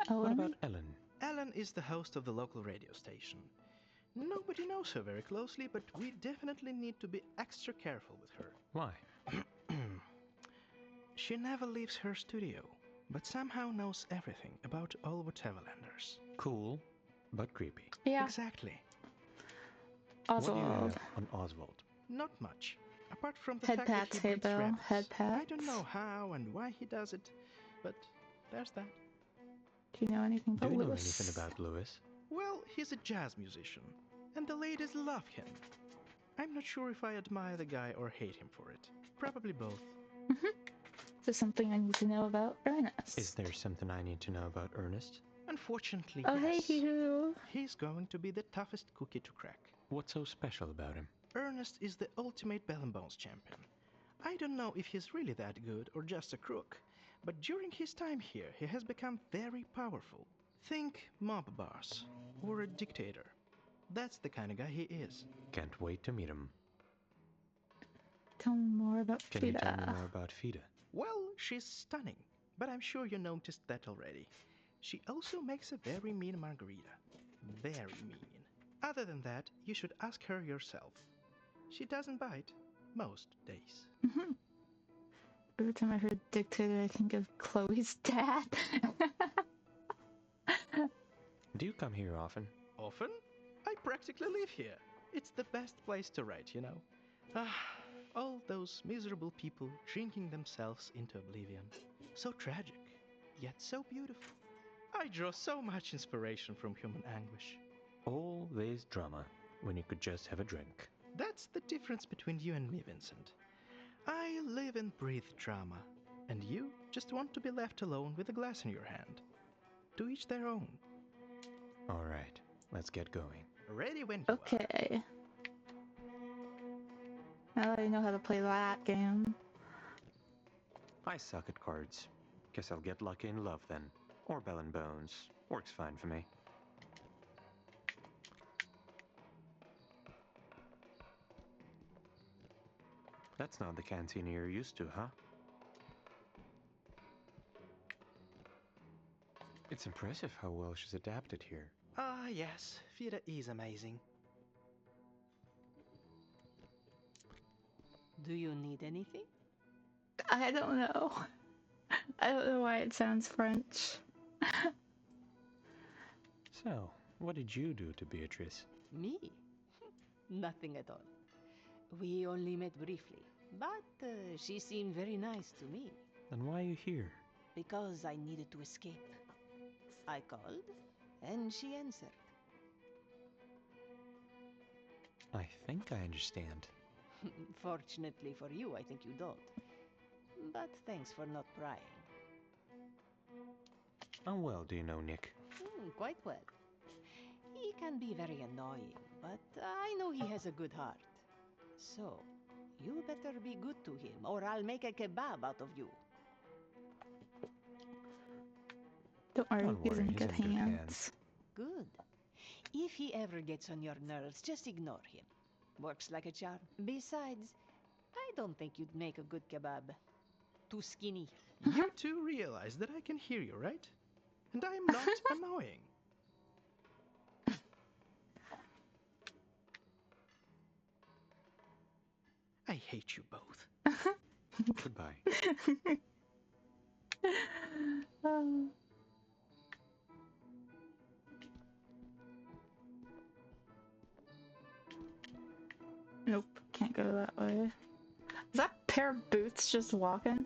Speaker 1: Ellen?
Speaker 3: What about Ellen?
Speaker 8: Ellen is the host of the local radio station. Nobody knows her very closely, but we definitely need to be extra careful with her.
Speaker 3: Why?
Speaker 8: She never leaves her studio, but somehow knows everything about all Whateverlanders.
Speaker 3: Cool, but creepy.
Speaker 1: Yeah.
Speaker 8: Exactly.
Speaker 1: Oswald.
Speaker 3: What do you have on Oswald?
Speaker 8: Not much. Apart from the
Speaker 1: Head
Speaker 8: fact that
Speaker 1: pats,
Speaker 8: he
Speaker 1: hey
Speaker 8: breeds
Speaker 1: Bill.
Speaker 8: rabbits.
Speaker 1: Head pats.
Speaker 8: I don't know how and why he does it, but there's that.
Speaker 1: Do you know anything
Speaker 3: Do
Speaker 1: about
Speaker 3: you know
Speaker 1: Lewis?
Speaker 3: anything about Lewis?
Speaker 8: Well, he's a jazz musician, and the ladies love him. I'm not sure if I admire the guy or hate him for it. Probably both.
Speaker 1: Is there something I need to know about Ernest?
Speaker 3: Is there something I need to know about Ernest?
Speaker 8: Unfortunately,
Speaker 1: Oh,
Speaker 8: yes.
Speaker 1: hey, Hugh.
Speaker 8: He's going to be the toughest cookie to crack.
Speaker 3: What's so special about him?
Speaker 8: Ernest is the ultimate Bell and Bones champion. I don't know if he's really that good or just a crook, but during his time here, he has become very powerful. Think mob boss or a dictator. That's the kind of guy he is.
Speaker 3: Can't wait to meet him.
Speaker 1: Tell me more about
Speaker 3: Can
Speaker 1: Fida.
Speaker 3: you tell me more about Fida?
Speaker 8: Well, she's stunning, but I'm sure you noticed that already. She also makes a very mean margarita. Very mean. Other than that, you should ask her yourself. She doesn't bite most days.
Speaker 1: Every time I heard dictator, I think of Chloe's dad.
Speaker 3: Do you come here often?
Speaker 8: Often? I practically live here. It's the best place to write, you know. All those miserable people drinking themselves into oblivion. So tragic, yet so beautiful. I draw so much inspiration from human anguish.
Speaker 3: All this drama, when you could just have a drink.
Speaker 8: That's the difference between you and me, Vincent. I live and breathe drama, and you just want to be left alone with a glass in your hand. To each their own.
Speaker 3: Alright, let's get going.
Speaker 8: Ready when you are.
Speaker 1: Okay. Now that I know how to play that game.
Speaker 3: I suck at cards. Guess I'll get lucky in love then. Or bell and bones. Works fine for me. That's not the cantina you're used to, huh? It's impressive how well she's adapted here.
Speaker 8: Ah, yes. Vida is amazing.
Speaker 11: Do you need anything?
Speaker 1: I don't know. I don't know why it sounds French.
Speaker 3: So, what did you do to Beatrice?
Speaker 11: Me? Nothing at all. We only met briefly, but she seemed very nice to me.
Speaker 3: Then why are you here?
Speaker 11: Because I needed to escape. I called, and she answered.
Speaker 3: I think I understand.
Speaker 11: Fortunately for you, I think you don't. But thanks for not prying.
Speaker 3: How well do you know Nick?
Speaker 11: Quite well. He can be very annoying, but I know he has a good heart. So, you better be good to him, or I'll make a kebab out of you.
Speaker 1: Don't worry,
Speaker 3: Don't
Speaker 1: he's
Speaker 3: worry,
Speaker 1: in
Speaker 3: he's
Speaker 1: good
Speaker 3: in good
Speaker 1: hands.
Speaker 3: hands.
Speaker 11: Good. If he ever gets on your nerves, just ignore him. Works like a charm. Besides, I don't think you'd make a good kebab. Too skinny.
Speaker 8: You two realize that I can hear you, right? And I am not annoying. I hate you both.
Speaker 3: Goodbye.
Speaker 1: Nope, can't go that way. Is that pair of boots just walking?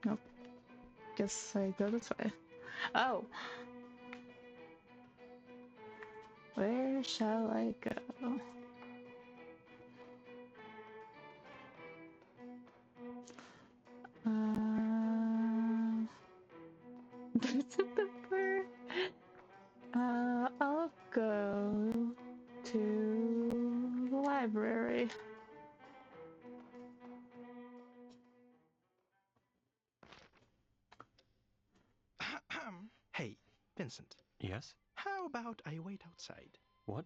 Speaker 1: Nope. Guess I go this way. Oh! Where shall I go? Boots at the fur. I'll go to the library.
Speaker 8: Hey, Vincent.
Speaker 3: Yes?
Speaker 8: How about I wait outside?
Speaker 3: What?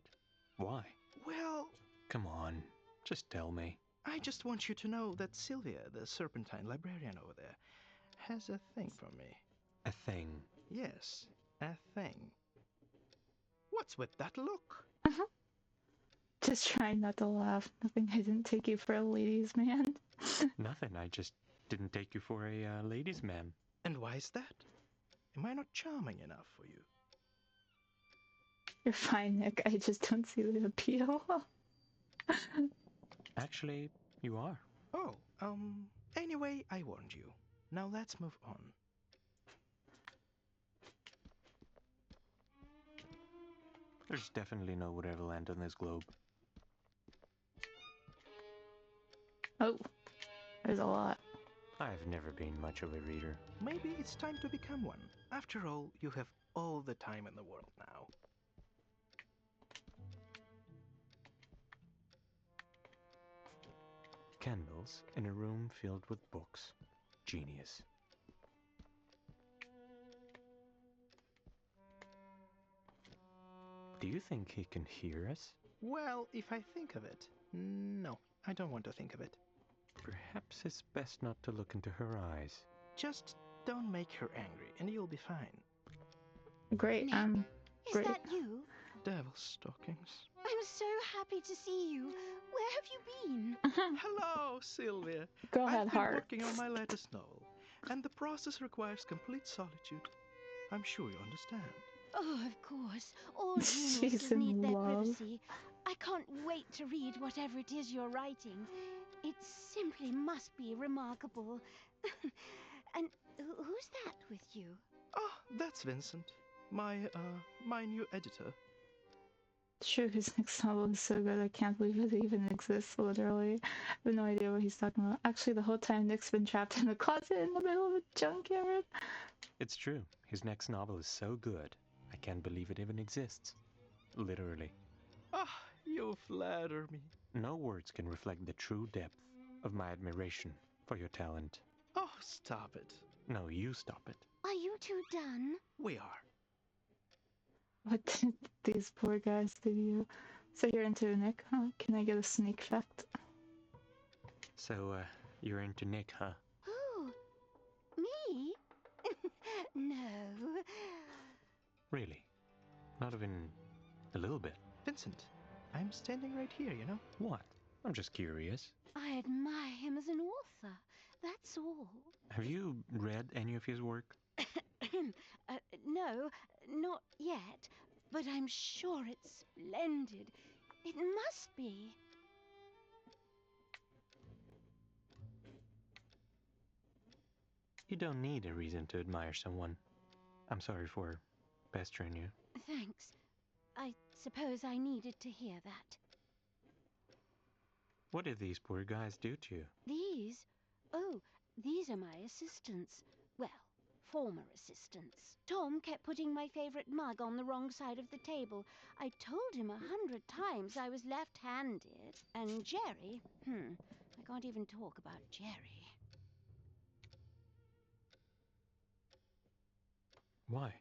Speaker 3: Why?
Speaker 8: Well,
Speaker 3: Come on, just tell me.
Speaker 8: I just want you to know that Sylvia, the Serpentine librarian over there, has a thing for me.
Speaker 3: A thing.
Speaker 8: Yes, a thing. What's with that look?
Speaker 1: Just trying not to laugh. Nothing, I didn't take you for a ladies' man.
Speaker 3: Nothing, I just didn't take you for a ladies' man.
Speaker 8: And why is that? Am I not charming enough for you?
Speaker 1: You're fine, Nick. I just don't see the appeal.
Speaker 3: Actually, you are.
Speaker 8: Oh, anyway, I warned you. Now let's move on.
Speaker 3: There's definitely no Whateverland on this globe.
Speaker 1: Oh, there's a lot.
Speaker 3: I've never been much of a reader.
Speaker 8: Maybe it's time to become one. After all, you have all the time in the world now.
Speaker 3: Candles in a room filled with books. Genius. Do you think he can hear us?
Speaker 8: Well, if I think of it. No, I don't want to think of it.
Speaker 3: Perhaps it's best not to look into her eyes.
Speaker 8: Just don't make her angry and you'll be fine.
Speaker 1: Great,
Speaker 12: Nick,
Speaker 1: great.
Speaker 12: Is that you?
Speaker 8: Devil stockings.
Speaker 12: I'm so happy to see you. Where have you been?
Speaker 8: Hello, Sylvia.
Speaker 1: Go ahead,
Speaker 8: I've been
Speaker 1: heart.
Speaker 8: working on my latest novel, and the process requires complete solitude. I'm sure you understand.
Speaker 12: Oh, of course. All
Speaker 1: She's
Speaker 12: geniuses
Speaker 1: in
Speaker 12: need their
Speaker 1: love.
Speaker 12: privacy. I can't wait to read whatever it is you're writing. It simply must be remarkable. And who's that with you?
Speaker 8: Oh, that's Vincent. My new editor.
Speaker 1: True, his next novel is so good I can't believe it even exists, literally. I have no idea what he's talking about. Actually, the whole time Nick's been trapped in a closet in the middle of a junkyard.
Speaker 3: It's true. His next novel is so good, I can't believe it even exists. Literally.
Speaker 8: Ah, you flatter me.
Speaker 3: No words can reflect the true depth of my admiration for your talent.
Speaker 8: Oh, stop it.
Speaker 3: No, you stop it.
Speaker 12: Are you two done?
Speaker 8: We are.
Speaker 1: What did these poor guys do to you? So you're into Nick, huh? Can I get a sneak fact?
Speaker 3: So, you're into Nick, huh?
Speaker 12: Who? Me? No.
Speaker 3: Really? Not even a little bit?
Speaker 8: Vincent, I'm standing right here, you know?
Speaker 3: What? I'm just curious.
Speaker 12: I admire him as an author. That's all.
Speaker 3: Have you read any of his work?
Speaker 12: No, not yet. But I'm sure it's splendid. It must be.
Speaker 3: You don't need a reason to admire someone. I'm sorry for pestering you.
Speaker 12: Thanks. I suppose I needed to hear that.
Speaker 3: What did these poor guys do to you?
Speaker 12: These? Oh, these are my assistants. Well, former assistants. Tom kept putting my favorite mug on the wrong side of the table. I told him 100 times I was left-handed. And Jerry, I can't even talk about Jerry.
Speaker 3: Why?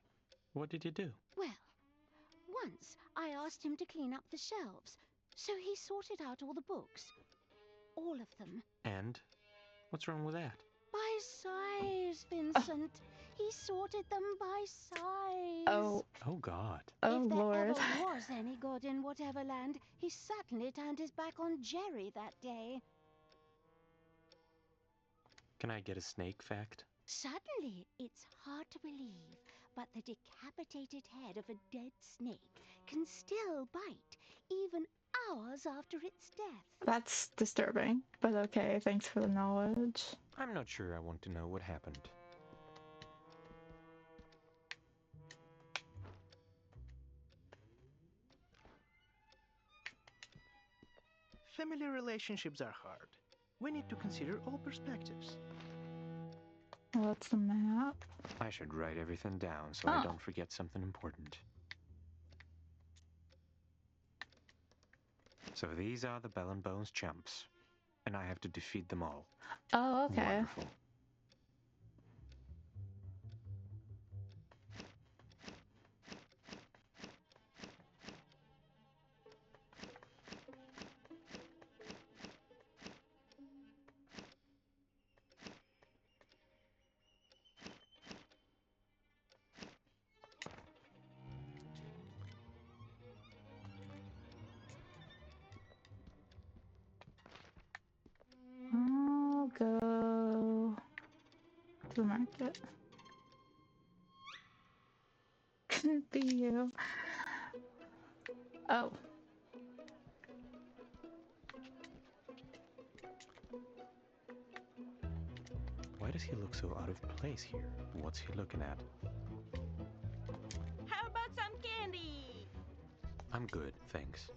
Speaker 3: What did you do?
Speaker 12: Well, once I asked him to clean up the shelves, so he sorted out all the books. All of them.
Speaker 3: And? What's wrong with that?
Speaker 12: By size, Vincent. He sorted them by size.
Speaker 1: Oh.
Speaker 3: Oh, God.
Speaker 1: Oh,
Speaker 12: if there
Speaker 1: Lord.
Speaker 12: ever was any God in Whateverland, he certainly turned his back on Jerry that day.
Speaker 3: Can I get a snake fact?
Speaker 12: Suddenly, it's hard to believe, but the decapitated head of a dead snake can still bite, even hours after its death.
Speaker 1: That's disturbing, but okay, thanks for the knowledge.
Speaker 3: I'm not sure I want to know what happened.
Speaker 8: Family relationships are hard. We need to consider all perspectives.
Speaker 1: What's the map?
Speaker 3: I should write everything down so I don't forget something important. So these are the Bell and Bones chumps, and I have to defeat them all.
Speaker 1: Oh, okay.
Speaker 3: Wonderful.
Speaker 1: I'll go to the market. Couldn't be you. Oh.
Speaker 3: Why does he look so out of place here? What's he looking at?
Speaker 13: How about some candy?
Speaker 3: I'm good, thanks.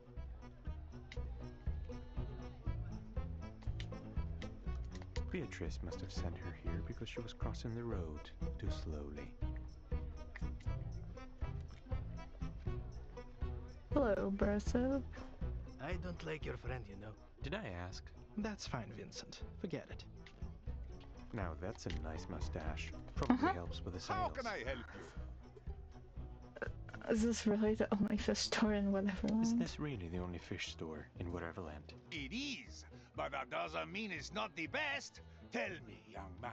Speaker 3: Beatrice must have sent her here because she was crossing the road too slowly.
Speaker 1: Hello, Broseph.
Speaker 8: I don't like your friend, you know.
Speaker 3: Did I ask?
Speaker 8: That's fine, Vincent. Forget it.
Speaker 3: Now that's a nice mustache. Probably helps with the sales.
Speaker 9: How can I help you?
Speaker 1: Is this really the only fish store in Whateverland?
Speaker 3: Is this really the only fish store in Whateverland?
Speaker 9: It is, but that doesn't mean it's not the best. Tell me, young man,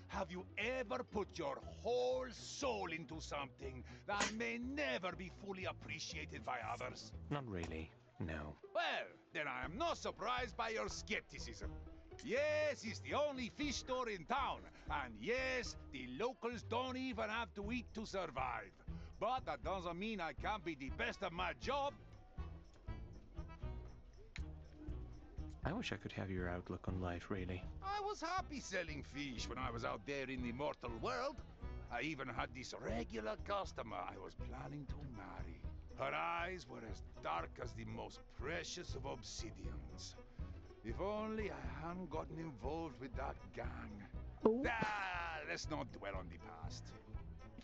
Speaker 9: have you ever put your whole soul into something that may never be fully appreciated by others?
Speaker 3: Not really, no.
Speaker 9: Well, then I am not surprised by your skepticism. Yes, it's the only fish store in town, and yes, the locals don't even have to eat to survive. But that doesn't mean I can't be the best at my job.
Speaker 3: I wish I could have your outlook on life, really.
Speaker 9: I was happy selling fish when I was out there in the mortal world. I even had this regular customer I was planning to marry. Her eyes were as dark as the most precious of obsidians. If only I hadn't gotten involved with that gang.
Speaker 1: Ooh.
Speaker 9: Ah, let's not dwell on the past.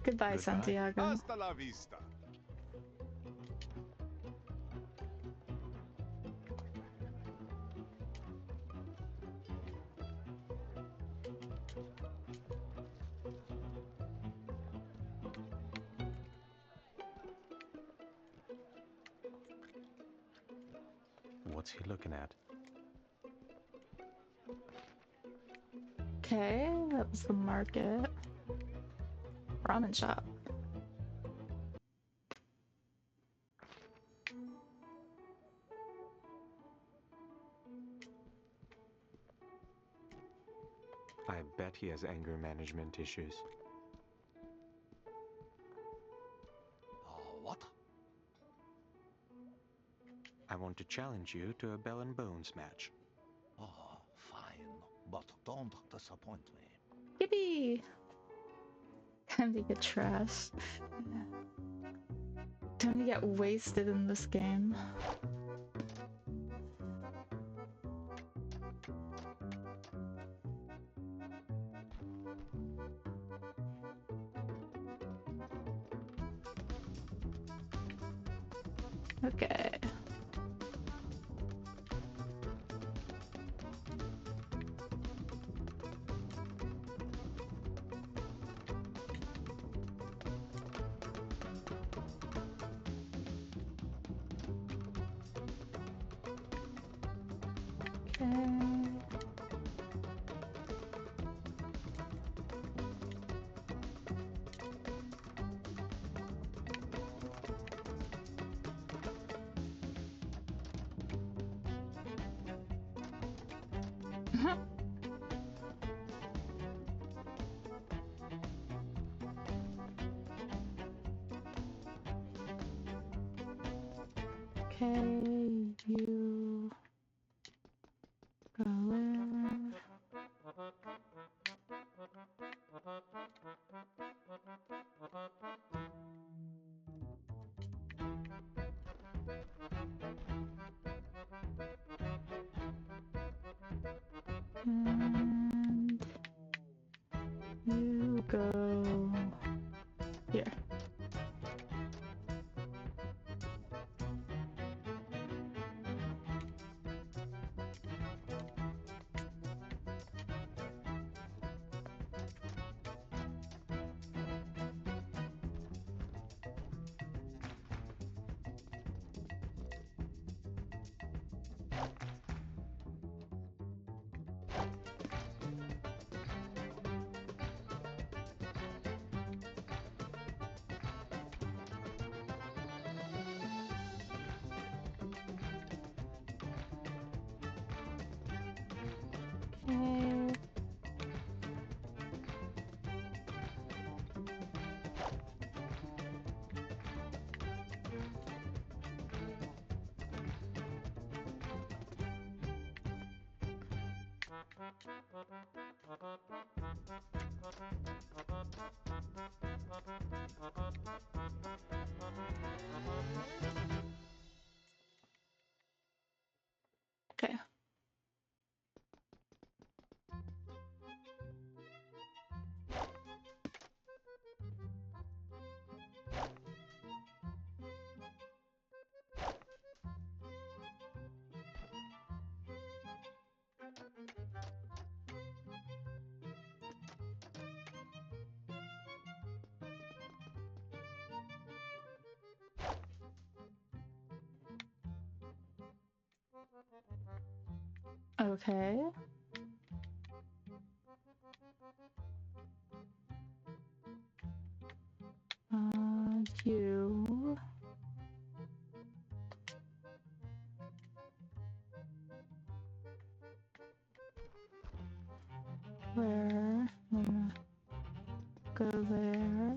Speaker 1: Goodbye, Santiago.
Speaker 9: Hasta la vista.
Speaker 3: What's he looking at?
Speaker 1: Okay, that was the market. Ramen shop.
Speaker 3: I bet he has anger management issues.
Speaker 9: What?
Speaker 3: I want to challenge you to a Bell and Bones match.
Speaker 9: Oh, fine. But don't disappoint me.
Speaker 1: Yippee! Time to get trashed. Time to get wasted in this game. Okay. Okay, you go there. And you go here. Okay. Okay. Okay. You where? I'm gonna go there.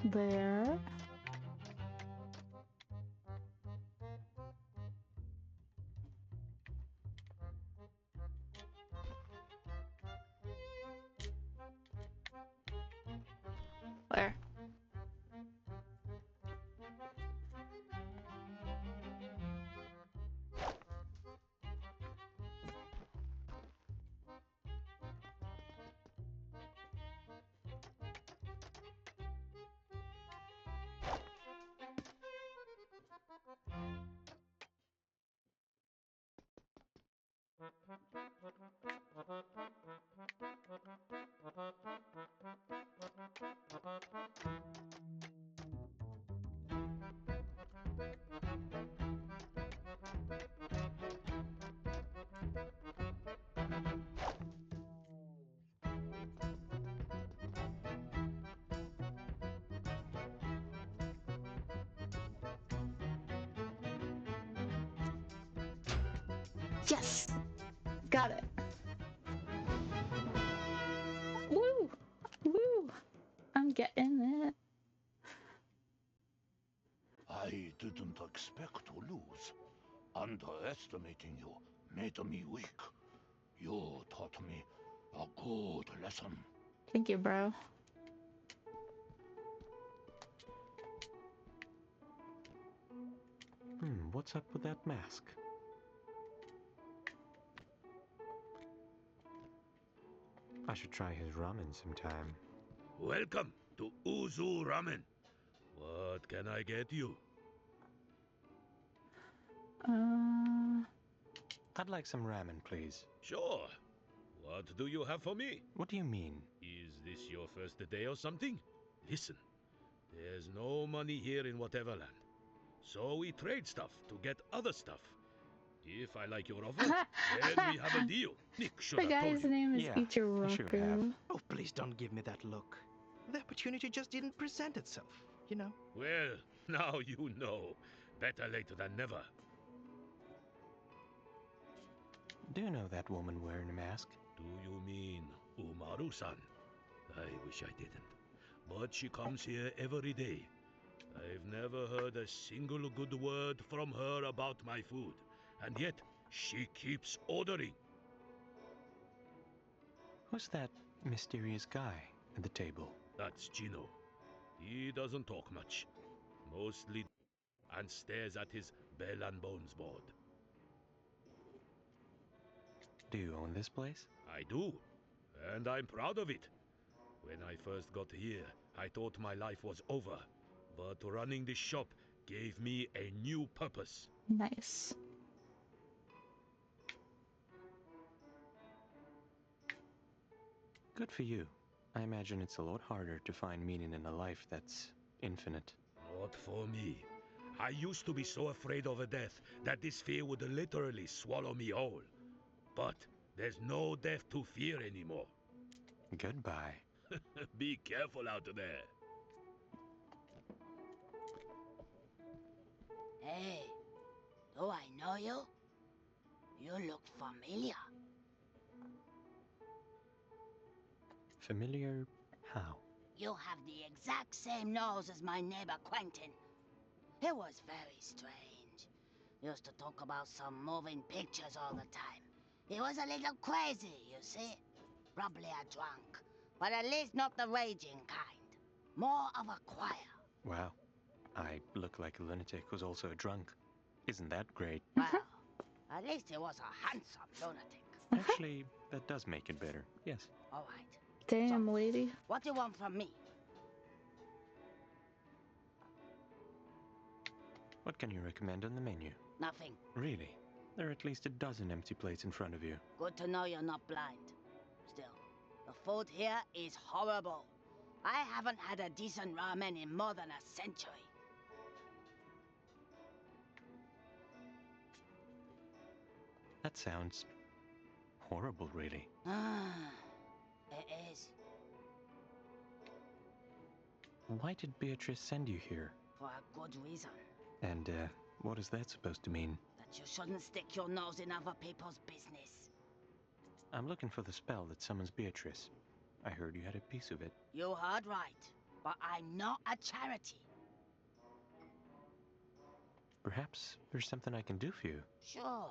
Speaker 1: There. Yes! Got it. Woo! Woo! I'm getting it.
Speaker 9: I didn't expect to lose. Underestimating you made me weak. You taught me a good lesson.
Speaker 1: Thank you, bro.
Speaker 3: What's up with that mask? I should try his ramen sometime.
Speaker 9: Welcome to Uzu Ramen. What can I get you?
Speaker 3: I'd like some ramen, please.
Speaker 9: Sure. What do you have for me?
Speaker 3: What do you mean?
Speaker 9: Is this your first day or something? Listen, there's no money here in Whateverland. So we trade stuff to get other stuff. If I like your offer, then we have a deal. Nick should
Speaker 1: The
Speaker 9: have told
Speaker 1: guy's
Speaker 9: you.
Speaker 1: name is
Speaker 3: Yeah, I should have.
Speaker 1: Ichiroku.
Speaker 8: Oh, please don't give me that look. The opportunity just didn't present itself, you know.
Speaker 9: Well, now you know. Better late than never.
Speaker 3: Do you know that woman wearing a mask?
Speaker 9: Do you mean Umaru-san? I wish I didn't. But she comes here every day. I've never heard a single good word from her about my food. And yet, she keeps ordering.
Speaker 3: Who's that mysterious guy at the table?
Speaker 9: That's Gino. He doesn't talk much. Mostly and stares at his bell and bones board.
Speaker 3: Do you own this place?
Speaker 9: I do, and I'm proud of it. When I first got here, I thought my life was over. But running this shop gave me a new purpose.
Speaker 1: Nice.
Speaker 3: Good for you. I imagine it's a lot harder to find meaning in a life that's infinite.
Speaker 9: Not for me. I used to be so afraid of death that this fear would literally swallow me whole. But there's no death to fear anymore.
Speaker 3: Goodbye.
Speaker 9: Be careful out there.
Speaker 14: Hey, do I know you? You look familiar.
Speaker 3: Familiar how?
Speaker 14: You have the exact same nose as my neighbor Quentin. It was very strange. Used to talk about some moving pictures all the time. He was a little crazy, you see. Probably a drunk, but at least not the raging kind. More of a choir.
Speaker 3: Wow. I look like a lunatic who's also a drunk. Isn't that great?
Speaker 14: Well, at least he was a handsome lunatic.
Speaker 3: Actually, that does make it better. Yes.
Speaker 14: All right.
Speaker 1: Damn, lady.
Speaker 14: What do you want from me?
Speaker 3: What can you recommend on the menu?
Speaker 14: Nothing.
Speaker 3: Really? There are at least a dozen empty plates in front of you.
Speaker 14: Good to know you're not blind. Still, the food here is horrible. I haven't had a decent ramen in more than a century.
Speaker 3: That sounds horrible, really.
Speaker 14: It is.
Speaker 3: Why did Beatrice send you here?
Speaker 14: For a good reason.
Speaker 3: And, what is that supposed to mean?
Speaker 14: That you shouldn't stick your nose in other people's business.
Speaker 3: I'm looking for the spell that summons Beatrice. I heard you had a piece of it.
Speaker 14: You heard right. But I'm not a charity.
Speaker 3: Perhaps there's something I can do for you.
Speaker 14: Sure.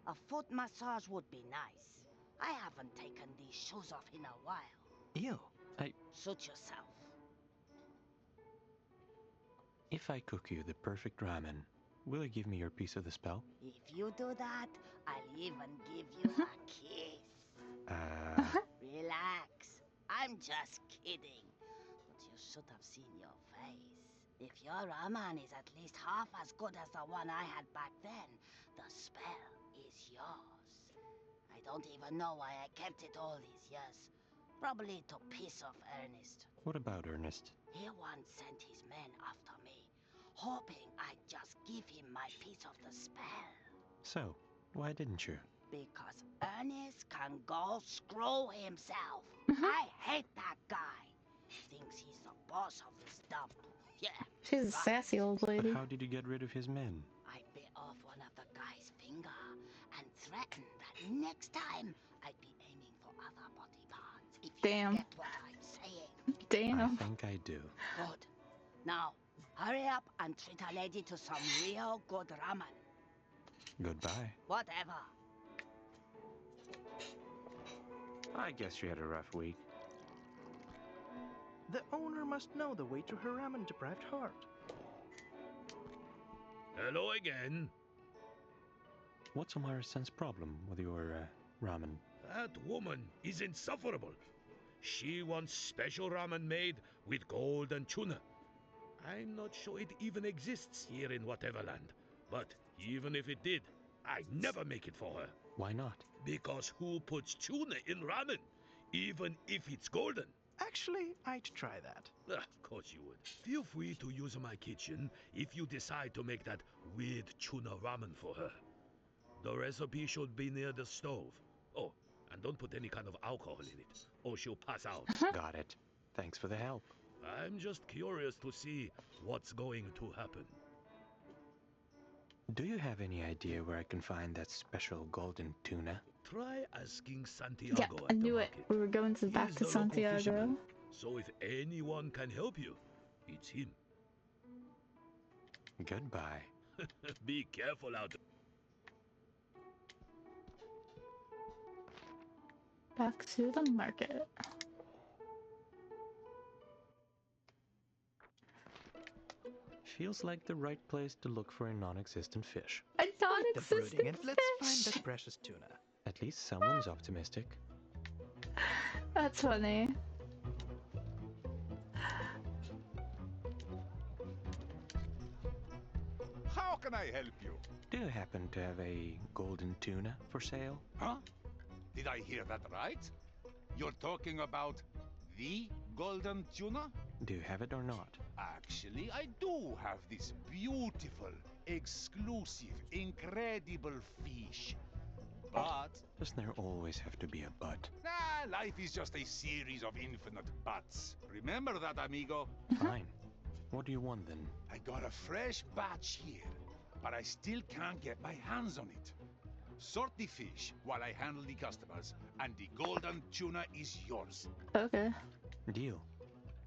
Speaker 14: A foot massage would be nice. I haven't taken these shoes off in a while.
Speaker 8: Ew.
Speaker 14: Suit yourself.
Speaker 3: If I cook you the perfect ramen, will you give me your piece of the spell?
Speaker 14: If you do that, I'll even give you a kiss. Relax. I'm just kidding. But you should have seen your face. If your ramen is at least half as good as the one I had back then, the spell is yours. don't even know why I kept it all these years. Probably to piss off Ernest.
Speaker 3: What about Ernest?
Speaker 14: He once sent his men after me, hoping I'd just give him my piece of the spell.
Speaker 3: So, why didn't you?
Speaker 14: Because Ernest can go screw himself. I hate that guy. Thinks he's the boss of this dump. Yeah.
Speaker 1: She's a sassy old lady.
Speaker 3: But how did you get rid of his men?
Speaker 14: I bit off one of the guy's finger and threatened that next time I'd be aiming for other body parts. If
Speaker 1: Damn.
Speaker 14: you get what I'm saying.
Speaker 1: Damn.
Speaker 3: I think I do.
Speaker 14: Good. Now, hurry up and treat a lady to some real good ramen.
Speaker 3: Goodbye.
Speaker 14: Whatever.
Speaker 3: I guess you had a rough week.
Speaker 8: The owner must know the way to her ramen-deprived heart.
Speaker 6: Hello again.
Speaker 3: What's Omara-san's problem with your ramen?
Speaker 6: That woman is insufferable. She wants special ramen made with gold and tuna. I'm not sure it even exists here in Whateverland. But even if it did, I'd never make it for her.
Speaker 3: Why not?
Speaker 6: Because who puts tuna in ramen, even if it's golden?
Speaker 8: Actually, I'd try that.
Speaker 6: Of course you would. Feel free to use my kitchen if you decide to make that weird tuna ramen for her. The recipe should be near the stove. Oh, and don't put any kind of alcohol in it, or she'll pass out.
Speaker 3: Got it. Thanks for the help.
Speaker 6: I'm just curious to see what's going to happen.
Speaker 3: Do you have any idea where I can find that special golden tuna?
Speaker 6: Try asking Santiago
Speaker 1: Yeah, I
Speaker 6: at the
Speaker 1: knew it.
Speaker 6: market.
Speaker 1: We were going to back
Speaker 6: He's
Speaker 1: to
Speaker 6: the local
Speaker 1: Santiago.
Speaker 6: fisherman, so if anyone can help you, it's him.
Speaker 3: Goodbye.
Speaker 6: Be careful out there.
Speaker 1: Back to the market.
Speaker 3: Feels like the right place to look for a non-existent fish.
Speaker 1: A
Speaker 8: Quit the
Speaker 1: non-existent
Speaker 8: brooding and let's find
Speaker 1: fish.
Speaker 8: that precious tuna.
Speaker 3: At least someone's optimistic.
Speaker 1: That's funny.
Speaker 9: How can I help you?
Speaker 3: Do you happen to have a golden tuna for sale?
Speaker 9: Huh? Did I hear that right? You're talking about the golden tuna?
Speaker 3: Do you have it or not?
Speaker 9: Actually, I do have this beautiful, exclusive, incredible fish. But,
Speaker 3: Doesn't there always have to be a but?
Speaker 9: life is just a series of infinite buts. Remember that, amigo?
Speaker 3: Fine. What do you want then?
Speaker 9: I got a fresh batch here, but I still can't get my hands on it. Sort the fish while I handle the customers, and the golden tuna is yours.
Speaker 1: Okay.
Speaker 3: Deal.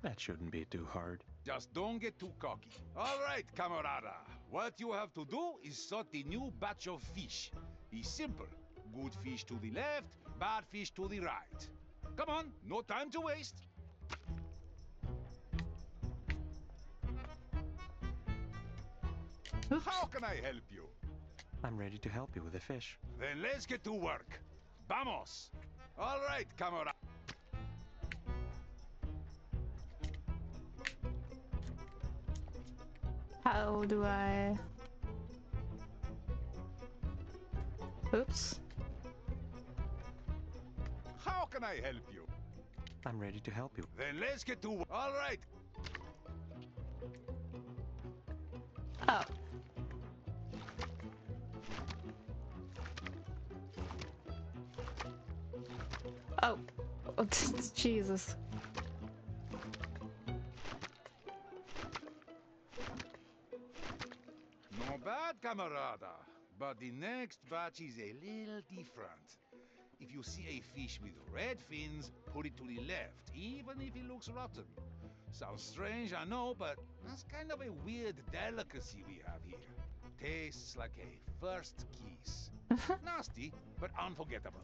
Speaker 3: That shouldn't be too hard.
Speaker 9: Just don't get too cocky. All right, camarada. What you have to do is sort the new batch of fish. It's simple. Good fish to the left, bad fish to the right. Come on, no time to waste.
Speaker 1: Oops.
Speaker 9: How can I help you?
Speaker 3: I'm ready to help you with the fish.
Speaker 9: Then let's get to work. Vamos. All right, camarada.
Speaker 1: How do I... Oops.
Speaker 9: How can I help you?
Speaker 3: I'm ready to help you.
Speaker 9: Then let's get to work. All right.
Speaker 1: Oh. Oh. Oh, Jesus.
Speaker 9: No bad, camarada. But the next batch is a little different. If you see a fish with red fins, put it to the left, even if it looks rotten. Sounds strange, I know, but that's kind of a weird delicacy we have here. Tastes like a first kiss. Nasty, but unforgettable.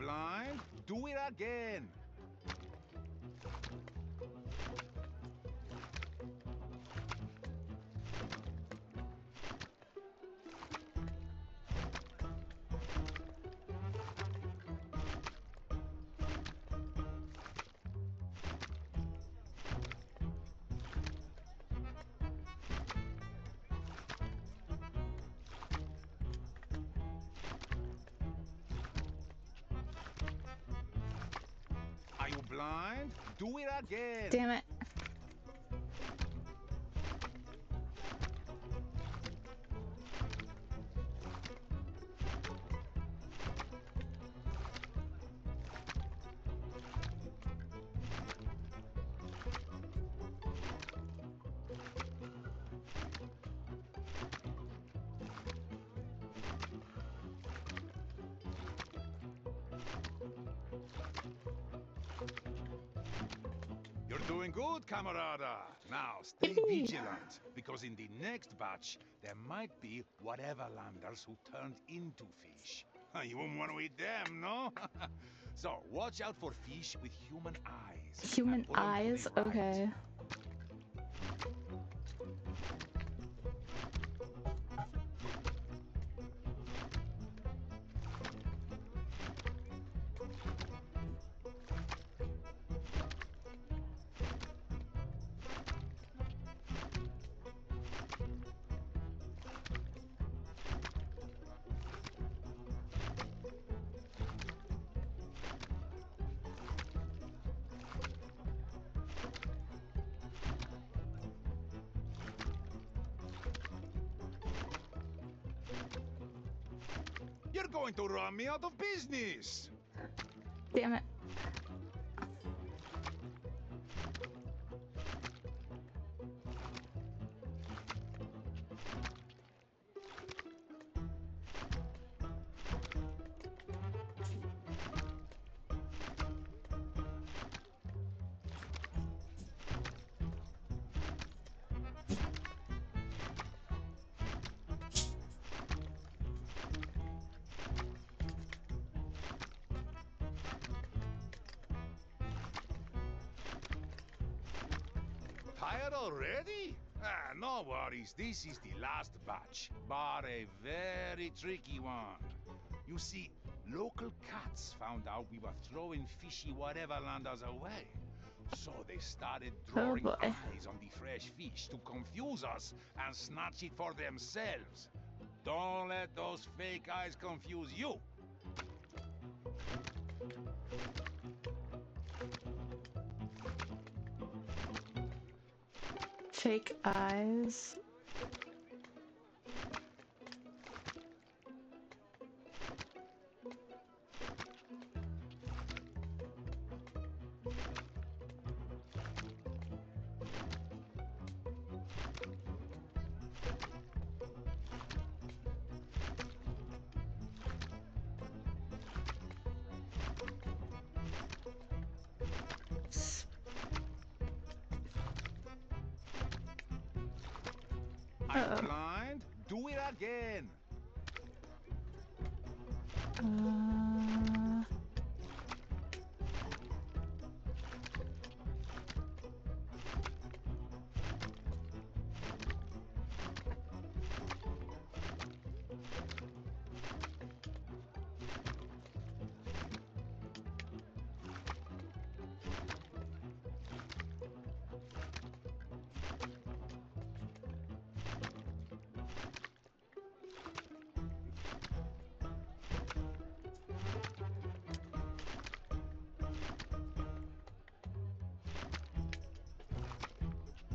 Speaker 9: blind? Do it again. Are you blind? Do it again.
Speaker 1: Damn it.
Speaker 9: You're doing good, camarada. Now, stay
Speaker 1: Yee.
Speaker 9: vigilant, because in the next batch, there might be Whateverlanders who turned into fish. You wouldn't want to eat them, no? So, watch out for fish with human eyes.
Speaker 1: Human
Speaker 9: and put 'em to
Speaker 1: eyes?
Speaker 9: the right.
Speaker 1: Okay.
Speaker 9: You're going to run me out of business!
Speaker 1: Damn it.
Speaker 9: Tired already? Ah, no worries. This is the last batch, but a very tricky one. You see, local cats found out we were throwing fishy Whateverlanders away. So they started drawing
Speaker 1: boy.
Speaker 9: eyes on the fresh fish to confuse us and snatch it for themselves. Don't let those fake eyes confuse you.
Speaker 1: Fake eyes.
Speaker 9: Are you
Speaker 1: Uh-oh.
Speaker 9: blind? Do it again.
Speaker 1: Uh...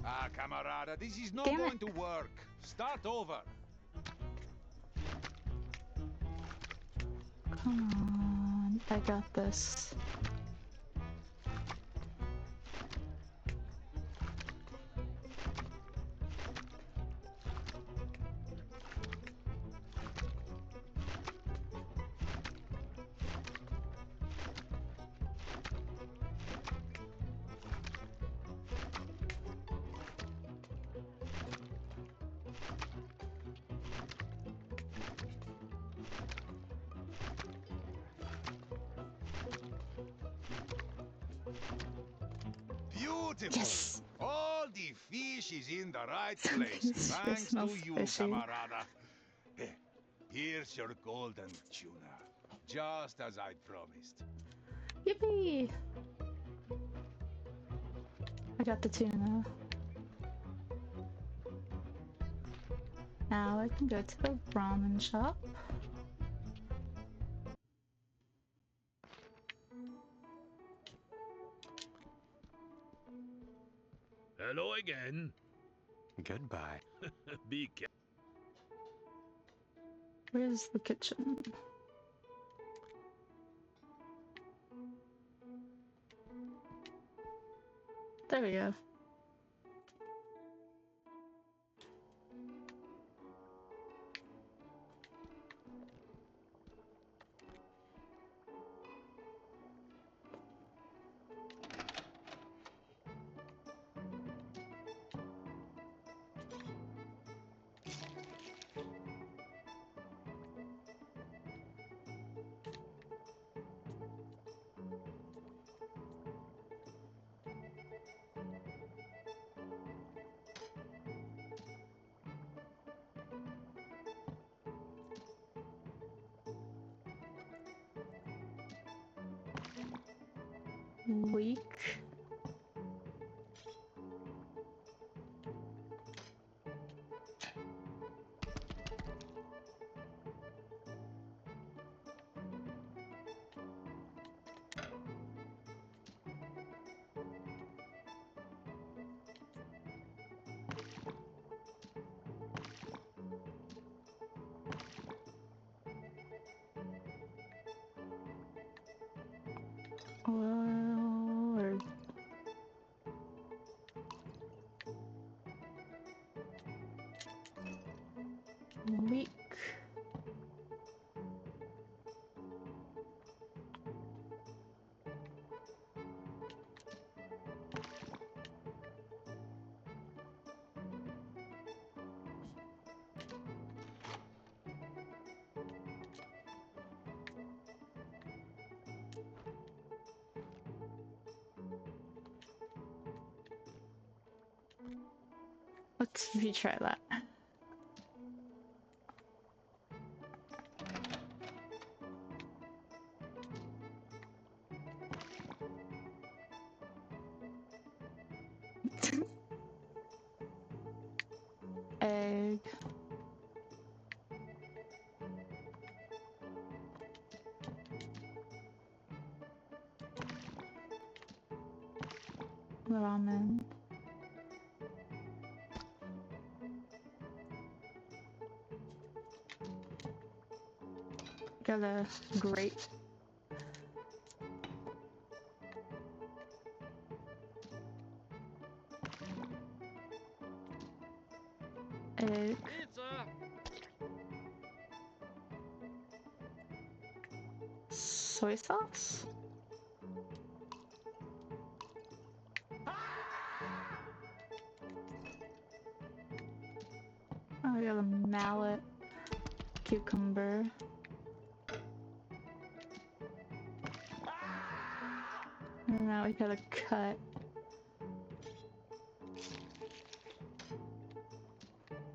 Speaker 9: Ah, camarada, this is not
Speaker 1: Damn
Speaker 9: going
Speaker 1: it.
Speaker 9: to work. Start over.
Speaker 1: Come on. I got this.
Speaker 9: Beautiful.
Speaker 1: Yes.
Speaker 9: All the fish is in the right
Speaker 1: Some
Speaker 9: place,
Speaker 1: fish
Speaker 9: thanks to
Speaker 1: smells
Speaker 9: you,
Speaker 1: fishy.
Speaker 9: camarada. Eh, here's your golden tuna, just as I promised.
Speaker 1: Yippee! I got the tuna. Now I can go to the ramen shop.
Speaker 6: Hello again.
Speaker 3: Goodbye.
Speaker 6: Be careful.
Speaker 1: Where's the kitchen? There we go. Week. Or week. Let's retry that. Egg. Ramen. Got a grate. Egg. Soy sauce? Oh, I got a mallet. Cucumber. And now we gotta cut.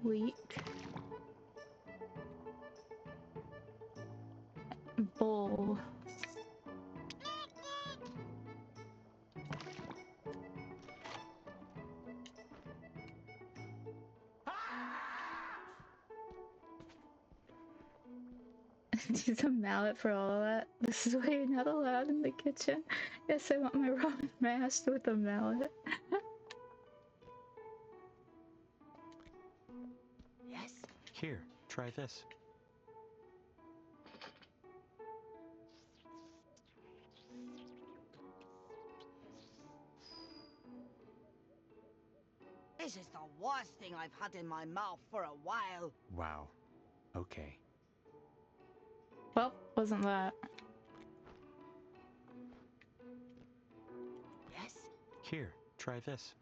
Speaker 1: Wheat. Bowl. Use a mallet for all of that. This is why you're not allowed in the kitchen. Yes, I want my ramen mashed with a mallet.
Speaker 14: Yes?
Speaker 3: Here, try this.
Speaker 14: This is the worst thing I've had in my mouth for a while.
Speaker 3: Wow. Okay.
Speaker 1: Well, wasn't that?
Speaker 14: Yes?
Speaker 3: Here, try this.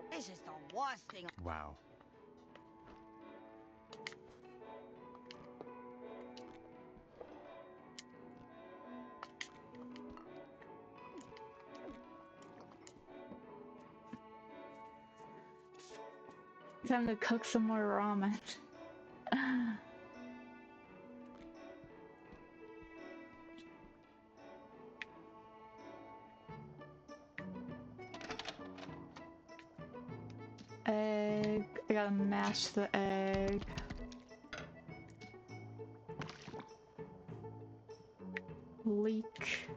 Speaker 14: This is the worst thing.
Speaker 3: Wow.
Speaker 1: Time to cook some more ramen. Egg. I gotta mash the egg. Leek.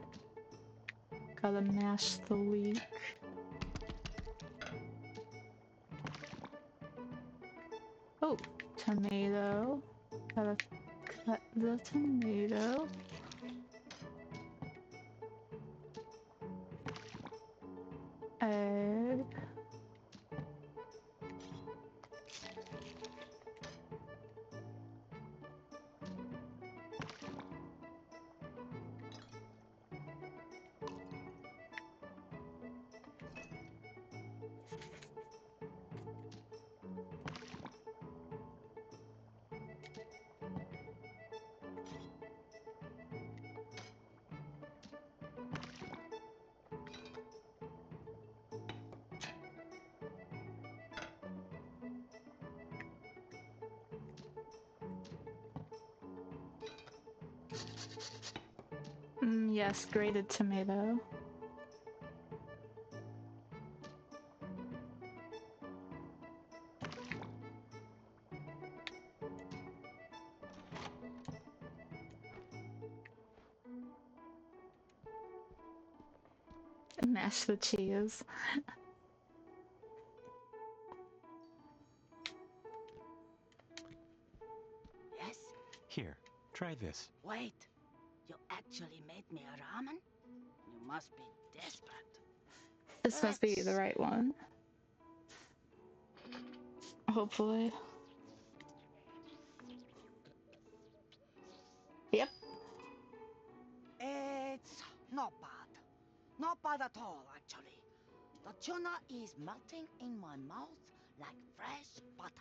Speaker 1: Gotta mash the leek. Oh, tomato. Gotta cut the tomato. Egg. Yes, grated tomato. Mash the cheese.
Speaker 14: Yes?
Speaker 3: Here, try this.
Speaker 14: Wait. You actually made me a ramen? You must be desperate.
Speaker 1: This must be the right one. Hopefully. Yep.
Speaker 14: It's not bad. Not bad at all, actually. The tuna is melting in my mouth like fresh butter.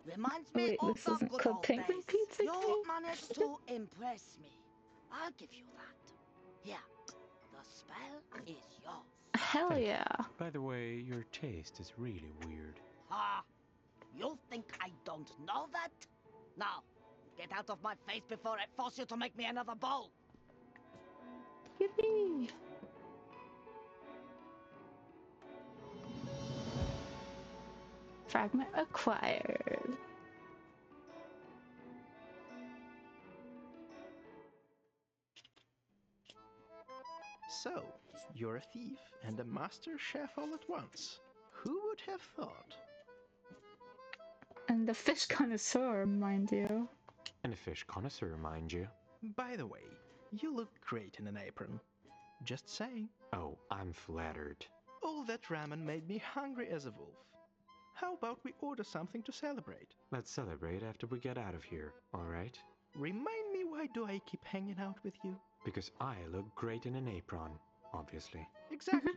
Speaker 14: Reminds me
Speaker 1: Wait,
Speaker 14: of
Speaker 1: this
Speaker 14: the
Speaker 1: isn't
Speaker 14: good
Speaker 1: called
Speaker 14: old
Speaker 1: penguin
Speaker 14: days.
Speaker 1: pizza
Speaker 14: You
Speaker 1: cake?
Speaker 14: managed to impress me. I'll give you that. Here, the spell is yours.
Speaker 1: Hell
Speaker 3: Thank
Speaker 1: yeah.
Speaker 3: you. By the way, your taste is really weird.
Speaker 14: Ha! You think I don't know that? Now, get out of my face before I force you to make me another bowl.
Speaker 1: Yippee! Fragment acquired.
Speaker 8: So, you're a thief and a master chef all at once. Who would have thought?
Speaker 1: And a fish connoisseur, mind you.
Speaker 3: And a fish connoisseur, mind you.
Speaker 8: By the way, you look great in an apron. Just saying.
Speaker 3: Oh, I'm flattered.
Speaker 8: All that ramen made me hungry as a wolf. How about we order something to celebrate?
Speaker 3: Let's celebrate after we get out of here, alright?
Speaker 8: Remind me, why do I keep hanging out with you?
Speaker 3: Because I look great in an apron, obviously.
Speaker 8: Exactly.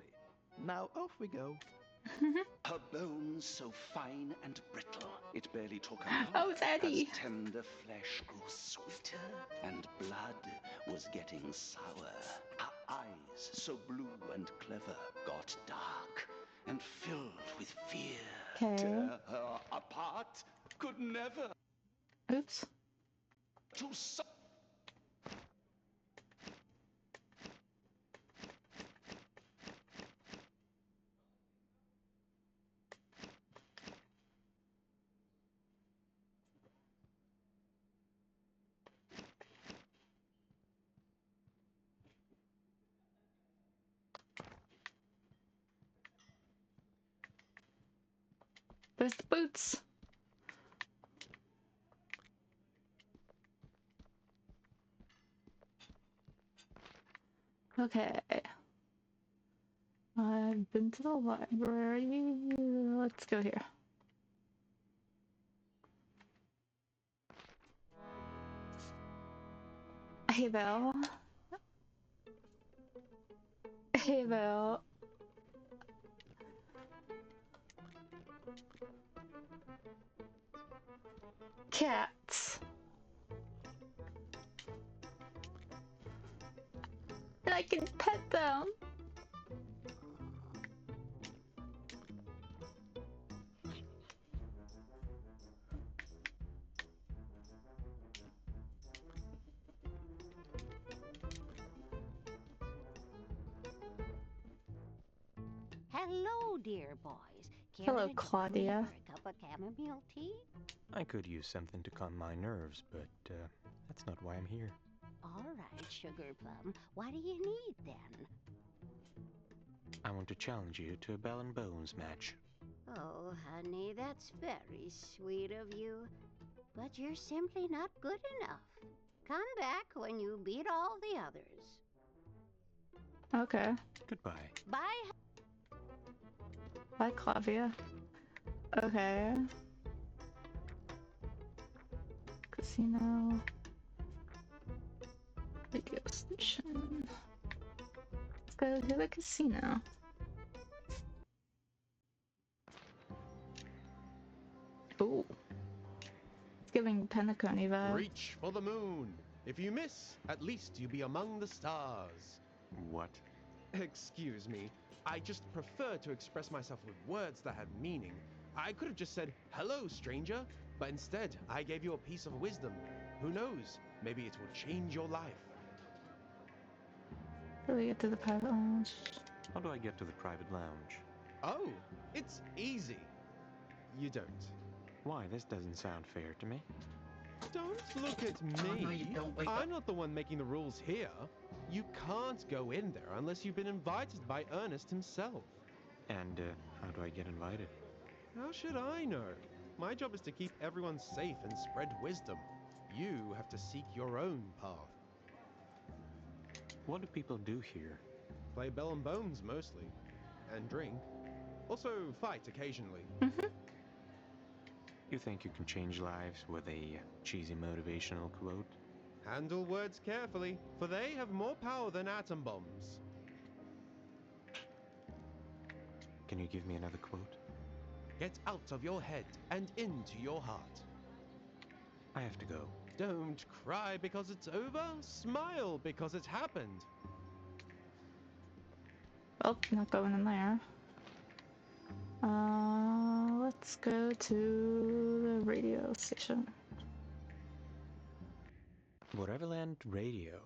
Speaker 8: Now off we go.
Speaker 7: Her bones so fine and brittle, it barely took an hour.
Speaker 1: Oh, it's Eddie.
Speaker 7: As tender flesh grew sweeter, and blood was getting sour. Her eyes, so blue and clever, got dark and filled with fear.
Speaker 1: Okay.
Speaker 7: Tear her apart could never.
Speaker 1: Oops.
Speaker 7: To so
Speaker 1: There's the boots. Okay. I've been to the library. Let's go here. Hey, Belle. Hey, Belle. Cats. And I can pet them.
Speaker 12: Hello, dear boys. Care
Speaker 1: Hello,
Speaker 12: to join me
Speaker 1: Claudia.
Speaker 12: for a cup of chamomile tea?
Speaker 3: I could use something to calm my nerves, but that's not why I'm here.
Speaker 12: All right, Sugar Plum. What do you need then?
Speaker 3: I want to challenge you to a Bell and Bones match.
Speaker 12: Oh, honey, that's very sweet of you. But you're simply not good enough. Come back when you beat all the others.
Speaker 1: Okay.
Speaker 3: Goodbye.
Speaker 12: Bye.
Speaker 1: Bye, Clavia. Okay. Casino. Radio station. Let's go to the casino. Ooh. It's giving Penacony vibes.
Speaker 15: Reach for the moon. If you miss, at least you be among the stars.
Speaker 3: What?
Speaker 15: Excuse me. I just prefer to express myself with words that have meaning. I could have just said, hello, stranger. But instead, I gave you a piece of wisdom. Who knows? Maybe it will change your life.
Speaker 1: How do we get to the private lounge?
Speaker 3: How do I get to the private lounge?
Speaker 15: Oh, it's easy. You don't.
Speaker 3: Why? This doesn't sound fair to me.
Speaker 15: Don't look at me. I'm not the one making the rules here. You can't go in there unless you've been invited by Ernest himself.
Speaker 3: And how do I get invited?
Speaker 15: How should I know? My job is to keep everyone safe and spread wisdom. You have to seek your own path.
Speaker 3: What do people do here?
Speaker 15: Play Bell and Bones mostly. And drink. Also fight occasionally.
Speaker 3: You think you can change lives with a cheesy motivational quote?
Speaker 15: Handle words carefully, for they have more power than atom bombs.
Speaker 3: Can you give me another quote?
Speaker 15: Get out of your head and into your heart.
Speaker 3: I have to go.
Speaker 15: Don't cry because it's over. Smile because it happened.
Speaker 1: Oh, not going in there. Let's go to the radio station.
Speaker 3: Whateverland radio.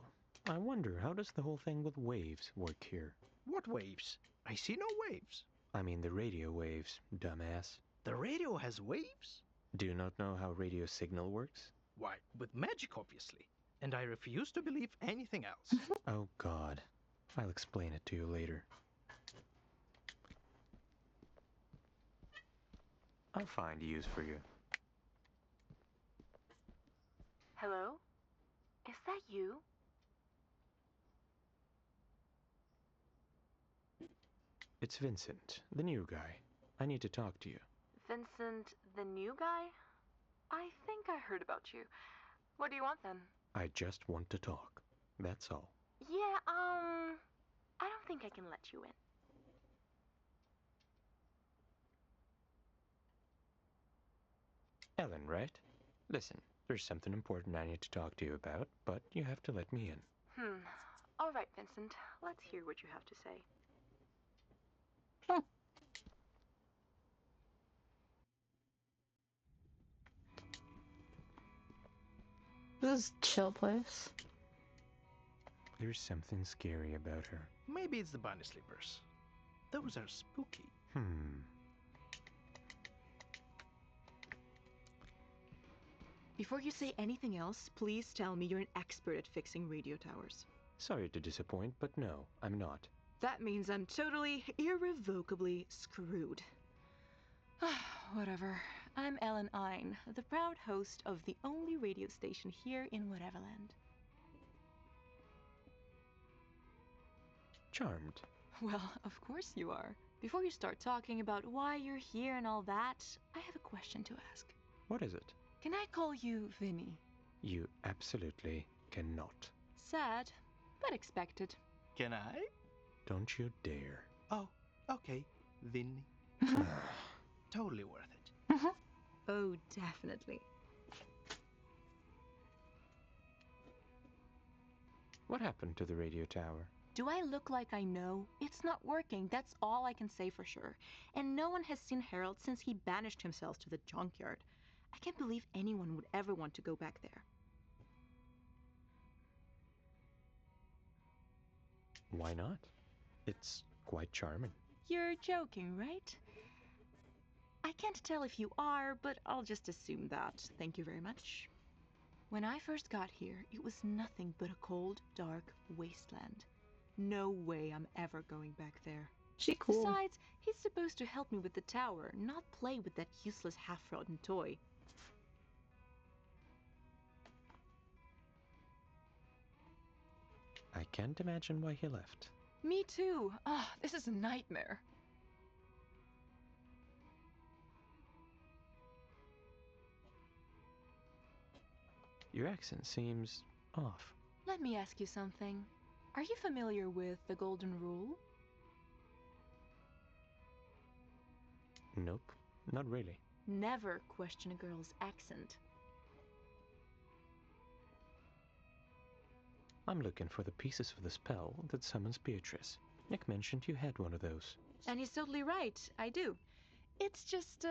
Speaker 3: I wonder, how does the whole thing with waves work here?
Speaker 8: What waves? I see no waves.
Speaker 3: I mean the radio waves, dumbass.
Speaker 8: The radio has waves?
Speaker 3: Do you not know how radio signal works?
Speaker 8: Why, with magic, obviously. And I refuse to believe anything else.
Speaker 3: Oh God. I'll explain it to you later. I'll find use for you.
Speaker 16: Hello? Is that you?
Speaker 3: It's Vincent, the new guy. I need to talk to you.
Speaker 16: Vincent, the new guy? I think I heard about you. What do you want then?
Speaker 3: I just want to talk. That's all.
Speaker 16: Yeah, I don't think I can let you in.
Speaker 3: Ellen, right? Listen, there's something important I need to talk to you about, but you have to let me in.
Speaker 16: All right, Vincent. Let's hear what you have to say.
Speaker 1: This is a chill place.
Speaker 3: There's something scary about her.
Speaker 8: Maybe it's the bunny slippers. Those are spooky.
Speaker 17: Before you say anything else, please tell me you're an expert at fixing radio towers.
Speaker 3: Sorry to disappoint, but no, I'm not.
Speaker 17: That means I'm totally, irrevocably screwed. Whatever. I'm Ellen Ein, the proud host of the only radio station here in Whateverland.
Speaker 3: Charmed.
Speaker 17: Well, of course you are. Before you start talking about why you're here and all that, I have a question to ask.
Speaker 3: What is it?
Speaker 17: Can I call you Vinny?
Speaker 3: You absolutely cannot.
Speaker 17: Sad, but expected.
Speaker 8: Can I?
Speaker 3: Don't you dare.
Speaker 8: Oh, okay. Vinny. Totally worth it.
Speaker 17: Oh, definitely.
Speaker 3: What happened to the radio tower?
Speaker 17: Do I look like I know? It's not working, that's all I can say for sure. And no one has seen Harold since he banished himself to the junkyard. I can't believe anyone would ever want to go back there.
Speaker 3: Why not? It's quite charming.
Speaker 17: You're joking, right? I can't tell if you are, but I'll just assume that. Thank you very much. When I first got here, it was nothing but a cold, dark wasteland. No way I'm ever going back there.
Speaker 1: She cool.
Speaker 17: Besides, he's supposed to help me with the tower, not play with that useless half-rotten toy.
Speaker 3: I can't imagine why he left.
Speaker 17: Me too. Ah, this is a nightmare.
Speaker 3: Your accent seems off.
Speaker 17: Let me ask you something. Are you familiar with the Golden Rule?
Speaker 3: Nope, not really.
Speaker 17: Never question a girl's accent.
Speaker 3: I'm looking for the pieces of the spell that summons Beatrice. Nick mentioned you had one of those.
Speaker 17: And he's totally right. I do. It's just,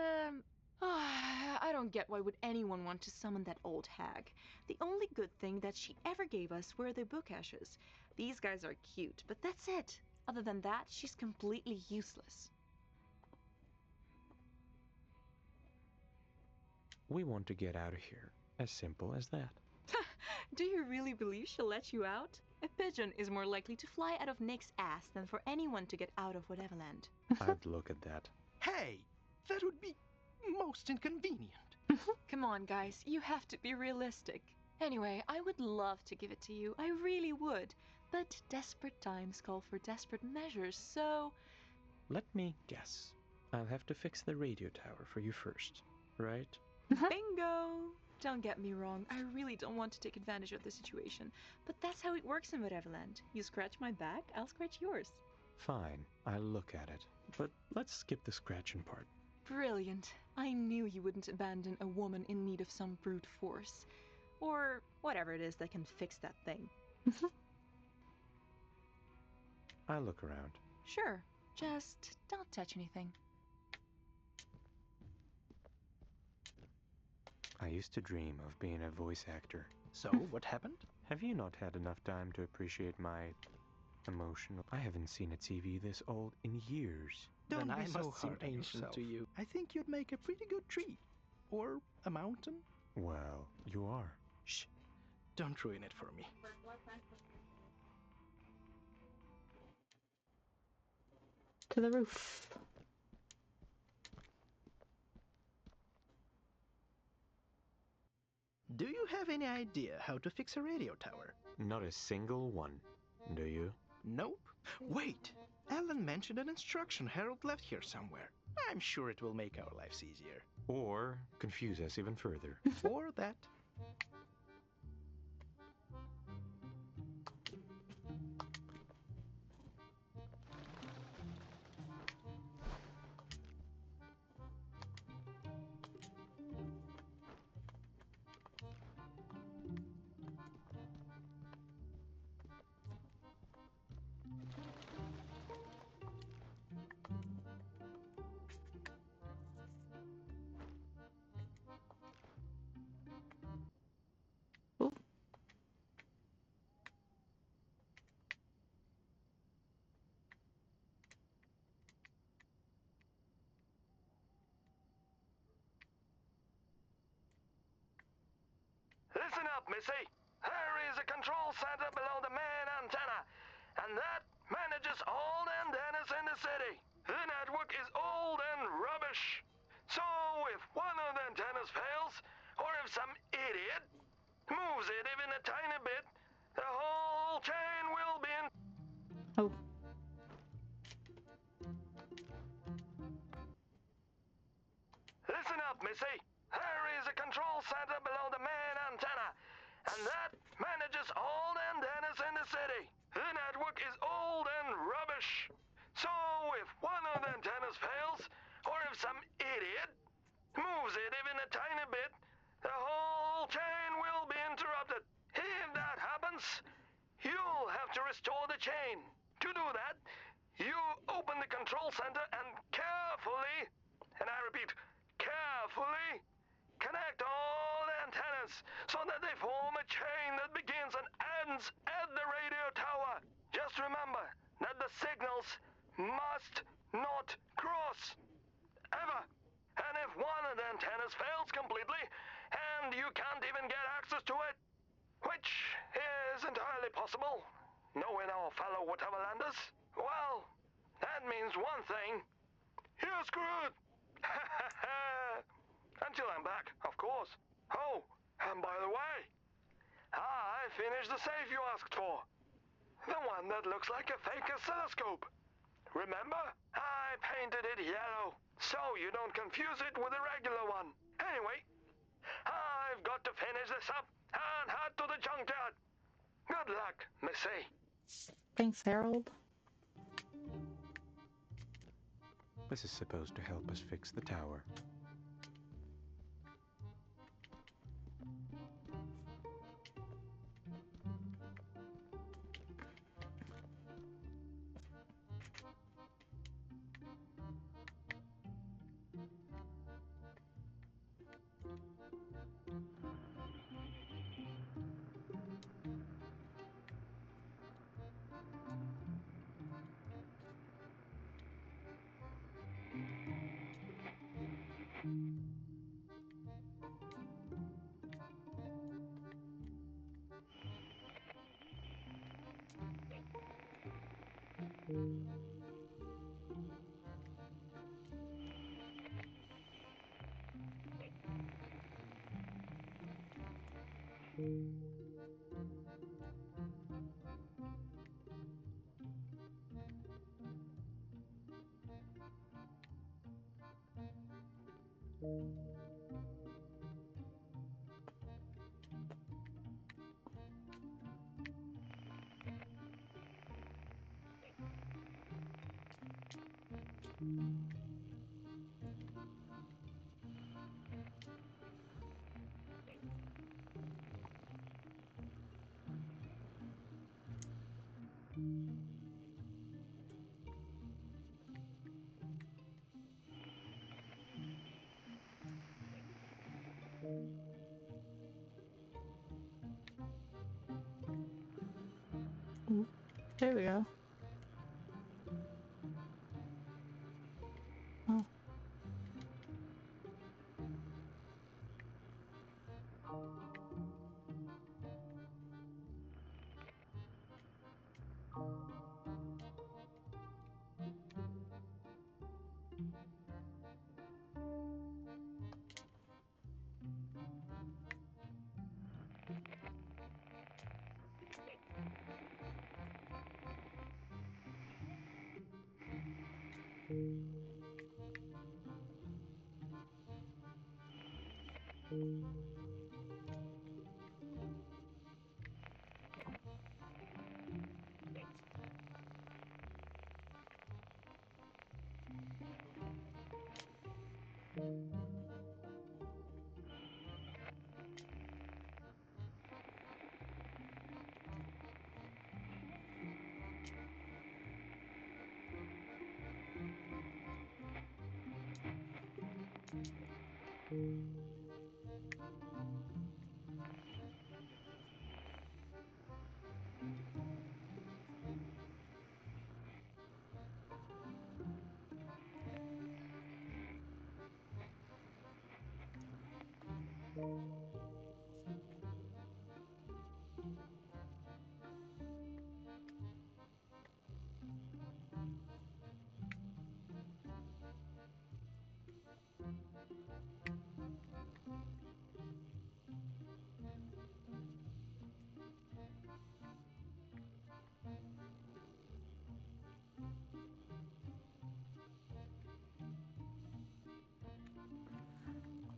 Speaker 17: I don't get why would anyone want to summon that old hag. The only good thing that she ever gave us were the book ashes. These guys are cute, but that's it. Other than that, she's completely useless.
Speaker 3: We want to get out of here. As simple as that.
Speaker 17: Do you really believe she'll let you out? A pigeon is more likely to fly out of Nick's ass than for anyone to get out of Whateverland.
Speaker 3: I'd look at that.
Speaker 8: Hey, that would be most inconvenient.
Speaker 17: Come on, guys, you have to be realistic. Anyway, I would love to give it to you, I really would. But desperate times call for desperate measures, so...
Speaker 3: Let me guess. I'll have to fix the radio tower for you first, right?
Speaker 17: Bingo! Don't get me wrong, I really don't want to take advantage of the situation, but that's how it works in Whateverland. You scratch my back, I'll scratch yours.
Speaker 3: Fine, I'll look at it. But let's skip the scratching part.
Speaker 17: Brilliant. I knew you wouldn't abandon a woman in need of some brute force. Or whatever it is that can fix that thing.
Speaker 3: I'll look around.
Speaker 17: Sure, just don't touch anything.
Speaker 3: I used to dream of being a voice actor.
Speaker 8: So, what happened?
Speaker 3: Have you not had enough time to appreciate my emotional... I haven't seen a TV this old in years.
Speaker 8: Don't
Speaker 15: Then
Speaker 8: be
Speaker 15: I
Speaker 8: so
Speaker 15: must seem
Speaker 8: hard on
Speaker 15: ancient
Speaker 8: yourself.
Speaker 15: to you.
Speaker 8: I think you'd make a pretty good tree. Or a mountain.
Speaker 3: Well, you are.
Speaker 8: Shh. Don't ruin it for me.
Speaker 1: To the roof.
Speaker 8: Do you have any idea how to fix a radio tower?
Speaker 3: Not a single one, do you?
Speaker 8: Nope. Wait! Ellen mentioned an instruction Harold left here somewhere. I'm sure it will make our lives easier.
Speaker 3: Or confuse us even further.
Speaker 8: Or that.
Speaker 4: Listen up, Missy. There is a control center below the main antenna, and that manages all the antennas in the city. The network is old and rubbish. So if one of the antennas fails, or if some idiot moves it even a tiny bit, the whole chain will be in...
Speaker 1: Oh.
Speaker 4: Listen up, Missy. There is a control center below the main antenna, and that manages all the antennas in the city. The network is old and rubbish. So if one of the antennas fails, or if some idiot moves it even a tiny bit, the whole chain will be interrupted. If that happens, you'll have to restore the chain. To do that, you open the control center and carefully, and I repeat, carefully, connect all the antennas so that they form a chain that begins and ends at the radio tower. Just remember that the signals must
Speaker 18: not cross. Ever. And if one of the antennas fails completely, and you can't even get access to it, which is entirely possible, knowing our fellow Whateverlanders, well, that means one thing. You're screwed! Until I'm back, of course. Oh, and by the way, I finished the safe you asked for. The one that looks like a fake oscilloscope. Remember? I painted it yellow, so you don't confuse it with a regular one. Anyway, I've got to finish this up and head to the junkyard. Good luck, Missy.
Speaker 1: Thanks, Harold.
Speaker 3: This is supposed to help us fix the tower.
Speaker 1: There we go. Oh.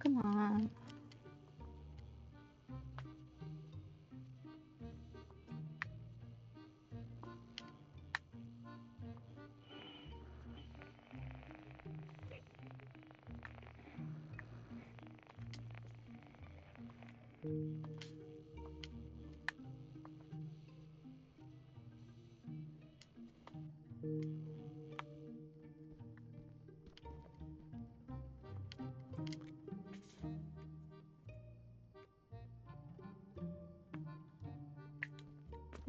Speaker 1: Come on.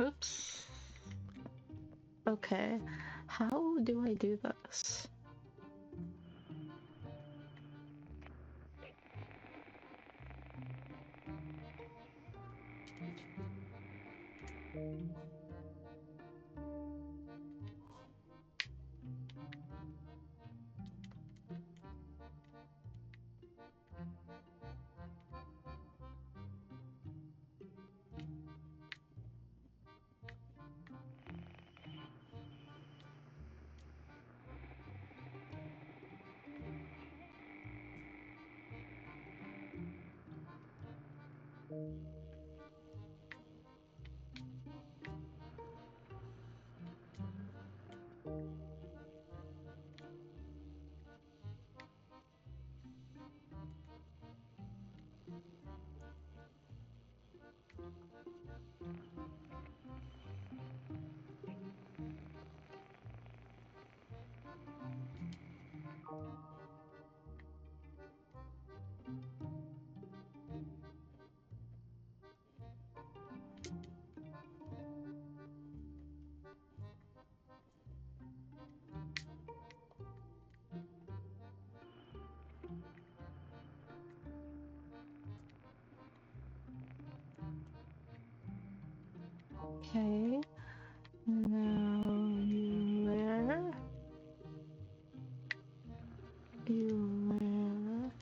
Speaker 1: Oops. Okay. How do I do this? Okay. Now you wear. You wear.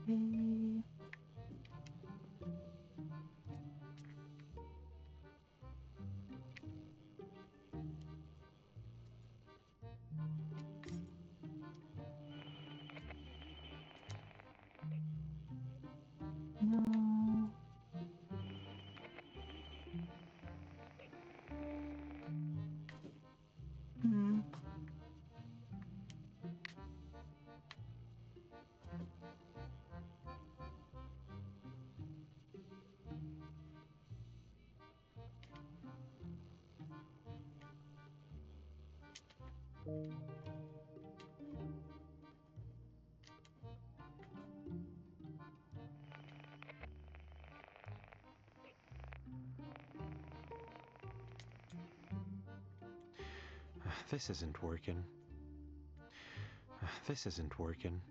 Speaker 1: Okay. No. Hmm.
Speaker 3: This isn't working. This isn't working.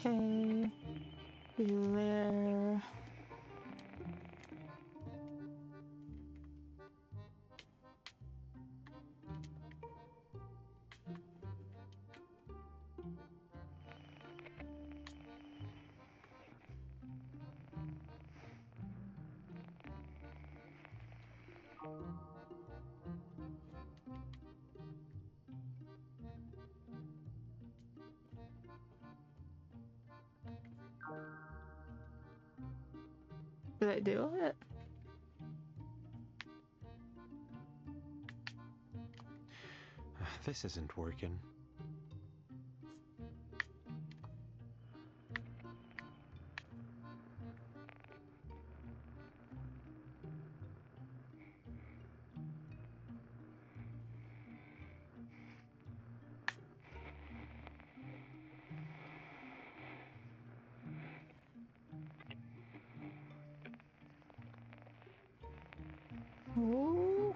Speaker 1: Okay. You wear. Did I do it?
Speaker 3: This isn't working.
Speaker 1: Oh.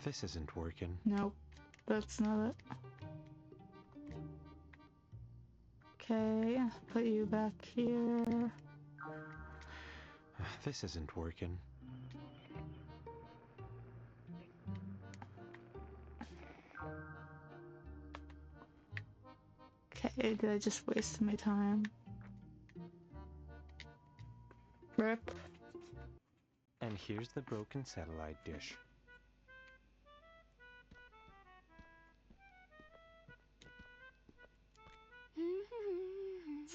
Speaker 3: This isn't working.
Speaker 1: Nope, that's not it. Okay, put you back here.
Speaker 3: This isn't working.
Speaker 1: Okay, did I just waste my time? Rip.
Speaker 3: And here's the broken satellite dish.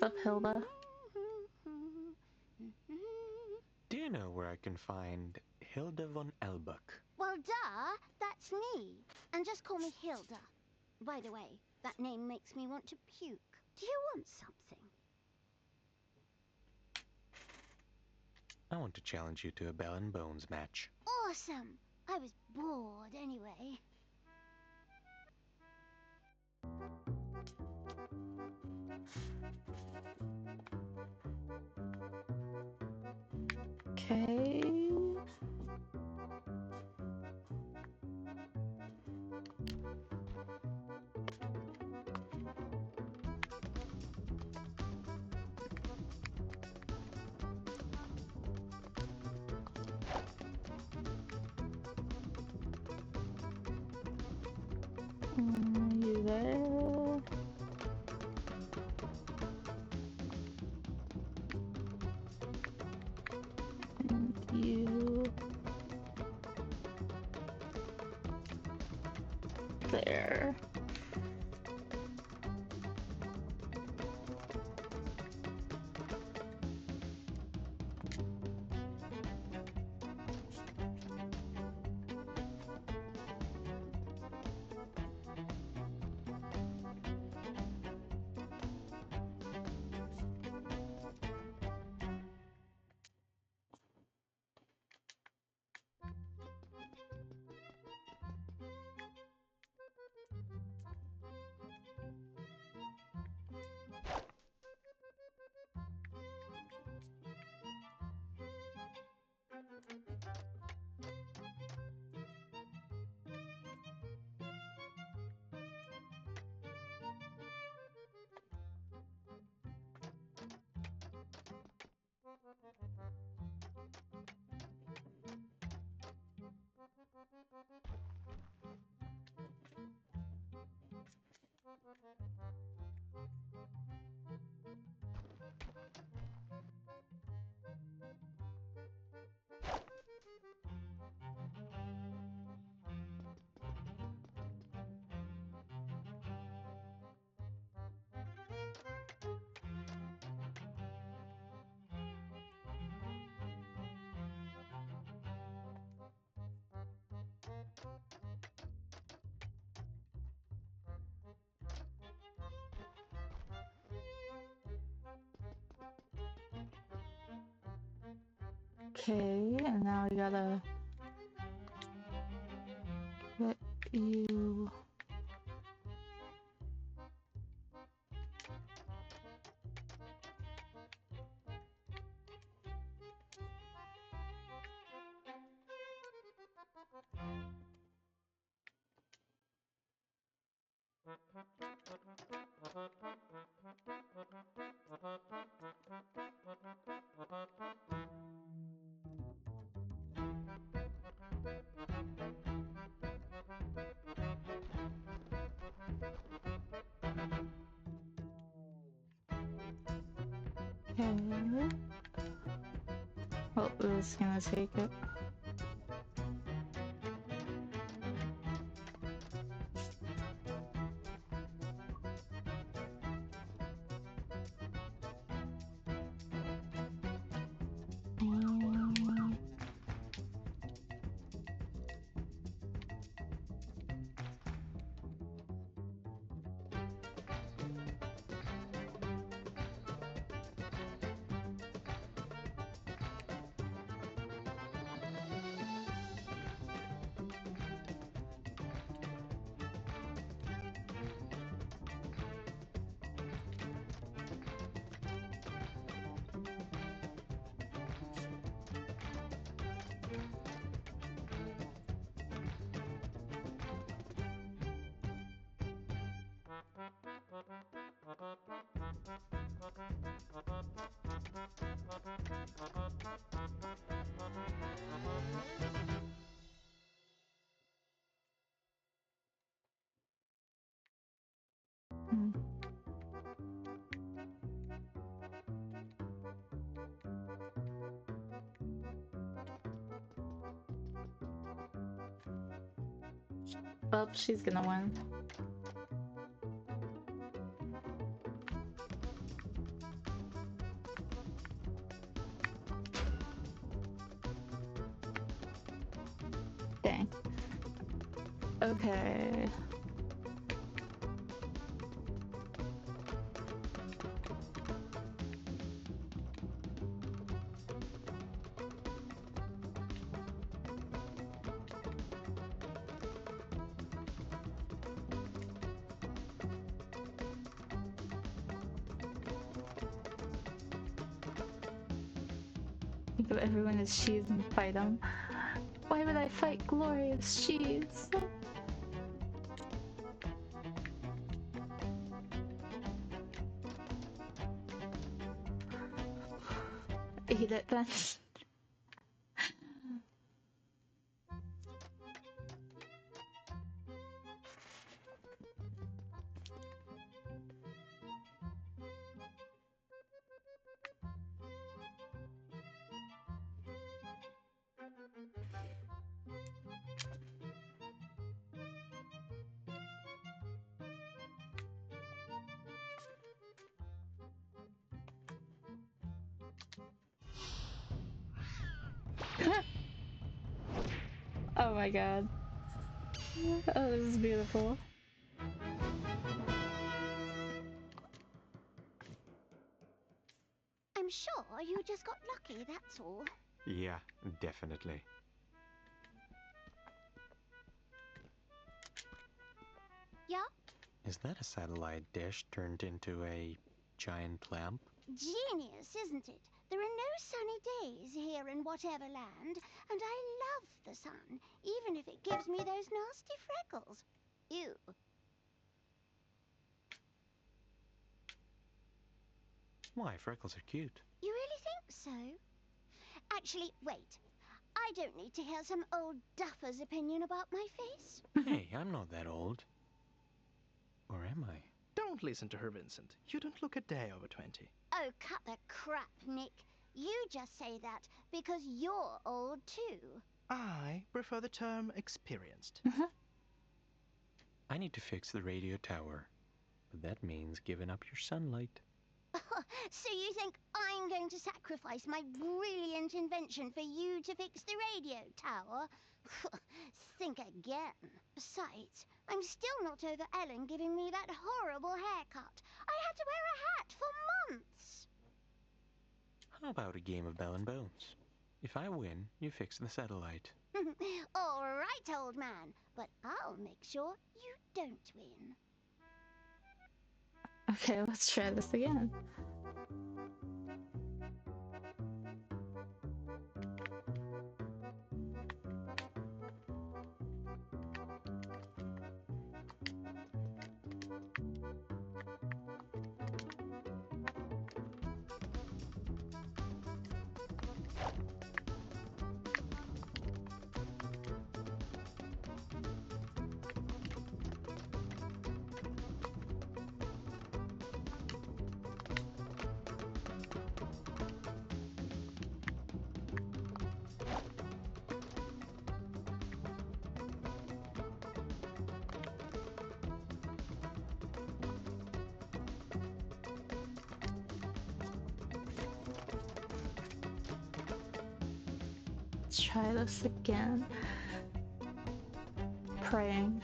Speaker 1: What's up, Hilda?
Speaker 3: Do you know where I can find Hilda von Elbuck?
Speaker 12: Well, duh, that's me. And just call me Hilda. By the way, that name makes me want to puke. Do you want something?
Speaker 3: I want to challenge you to a Bell and Bones match.
Speaker 12: Awesome! I was bored anyway.
Speaker 1: Okay. You there? And you there. Okay, and now we gotta let you. Okay. Oh, this is gonna take it. Well, she's gonna win. Dang. Okay. Think of everyone as she's and fight them. Why would I fight glorious she's? Eat it then. Oh my god. Oh, this is beautiful.
Speaker 12: I'm sure you just got lucky, that's all.
Speaker 3: Yeah, definitely.
Speaker 12: Yeah?
Speaker 3: Is that a satellite dish turned into a giant lamp?
Speaker 12: Genius, isn't it? There are no sunny days here in Whateverland, and I love the sun, even if it gives me those nasty freckles. Ew.
Speaker 3: Why, freckles are cute.
Speaker 12: You really think so? Actually, wait. I don't need to hear some old duffer's opinion about my face.
Speaker 3: Hey, I'm not that old. Or am I?
Speaker 8: Don't listen to her, Vincent. You don't look a day over 20.
Speaker 12: Oh, cut the crap, Nick. You just say that because you're old too.
Speaker 8: I prefer the term experienced.
Speaker 3: I need to fix the radio tower. But that means giving up your sunlight.
Speaker 12: So you think I'm going to sacrifice my brilliant invention for you to fix the radio tower? Think again. Besides, I'm still not over Ellen giving me that horrible haircut. I had to wear a hat for months.
Speaker 3: How about a game of Bell and Bones? If I win, you fix the satellite.
Speaker 12: All right, old man, but I'll make sure you don't win.
Speaker 1: Okay, let's try this again. Let's try this again. Praying.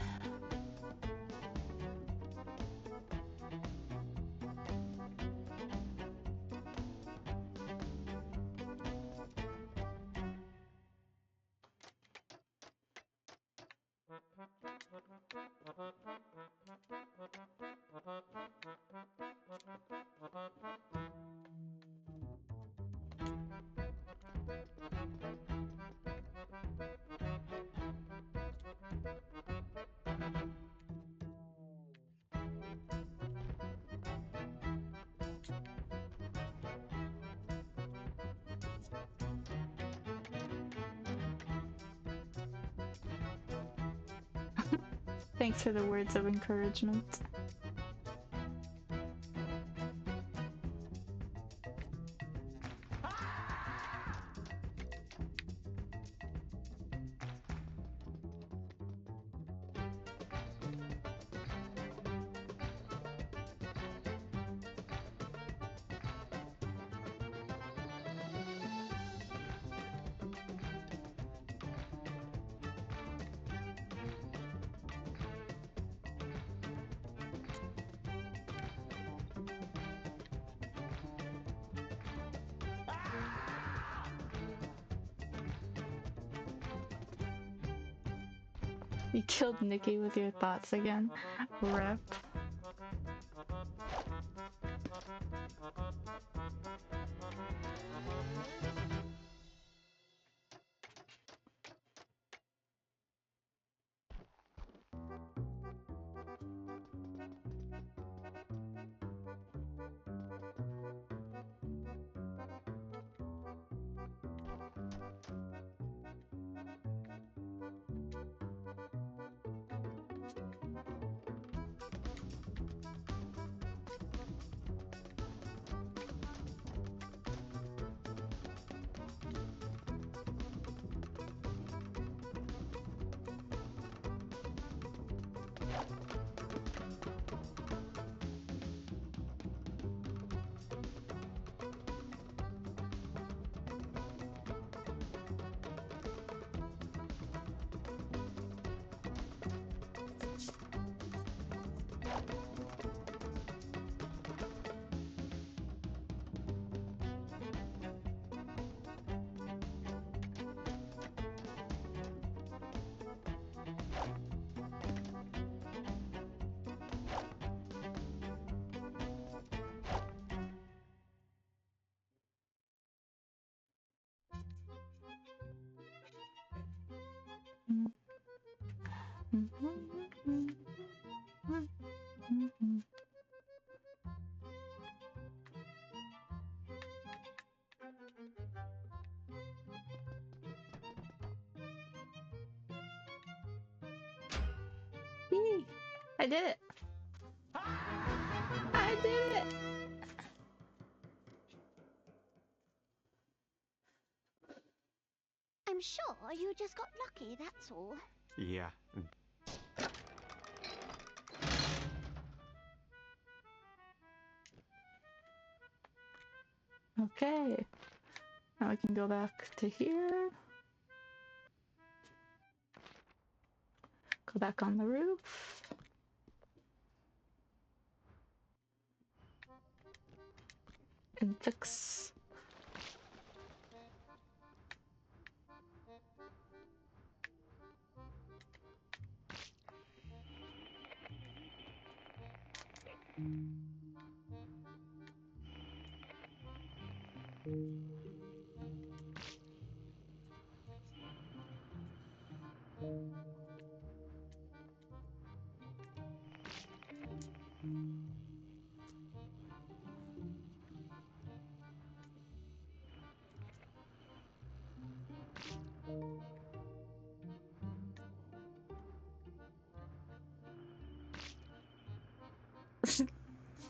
Speaker 1: Thanks for the words of encouragement. You killed Nikki with your thoughts again. Rip. Yee! I did it! I did it!
Speaker 12: I'm sure you just got lucky, that's all.
Speaker 3: Yeah.
Speaker 1: Okay. Now we can go back to here. Go back on the roof. And fix.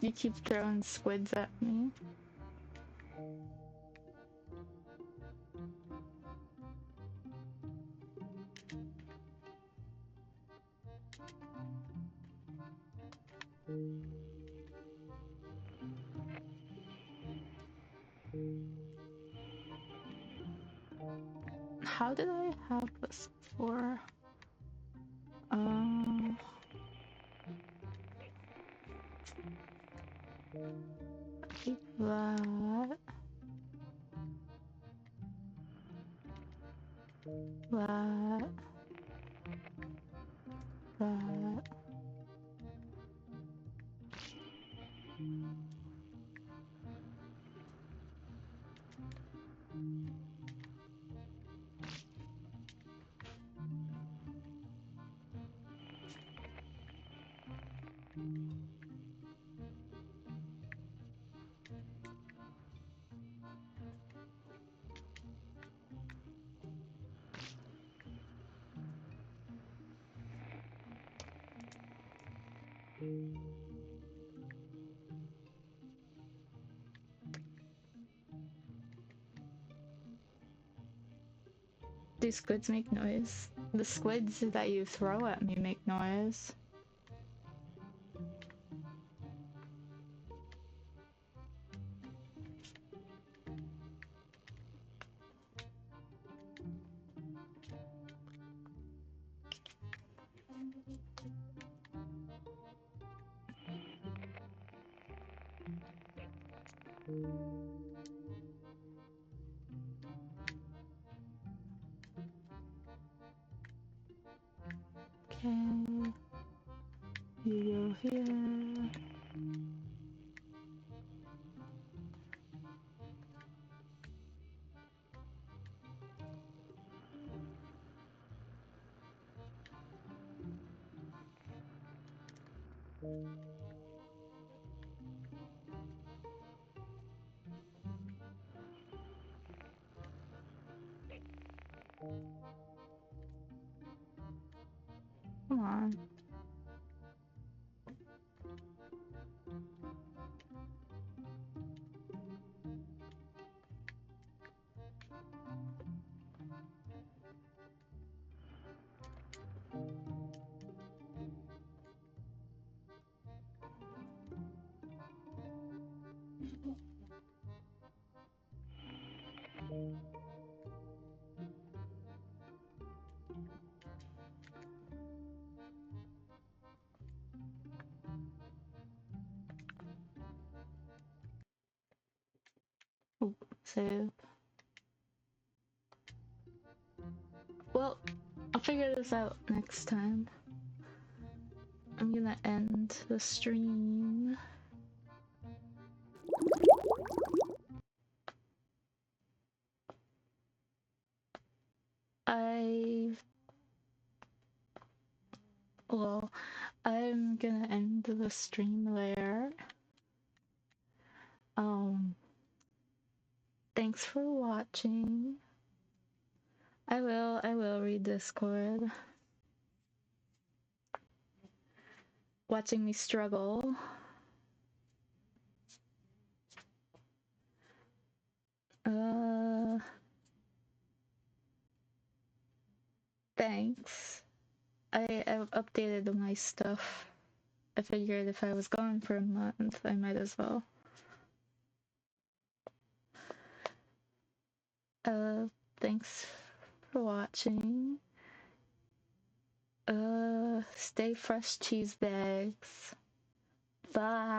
Speaker 1: You keep throwing squids at me. How did I have this before? That. That. That. Do squids make noise? The squids that you throw at me make noise. Save. Well, I'll figure this out next time. I'm gonna end the stream. I'm gonna end the stream there. Thanks for watching. I will read Discord. Watching me struggle. Thanks. I've updated my stuff. I figured if I was gone for a month, I might as well. Thanks for watching. Stay fresh, cheese bags. Bye.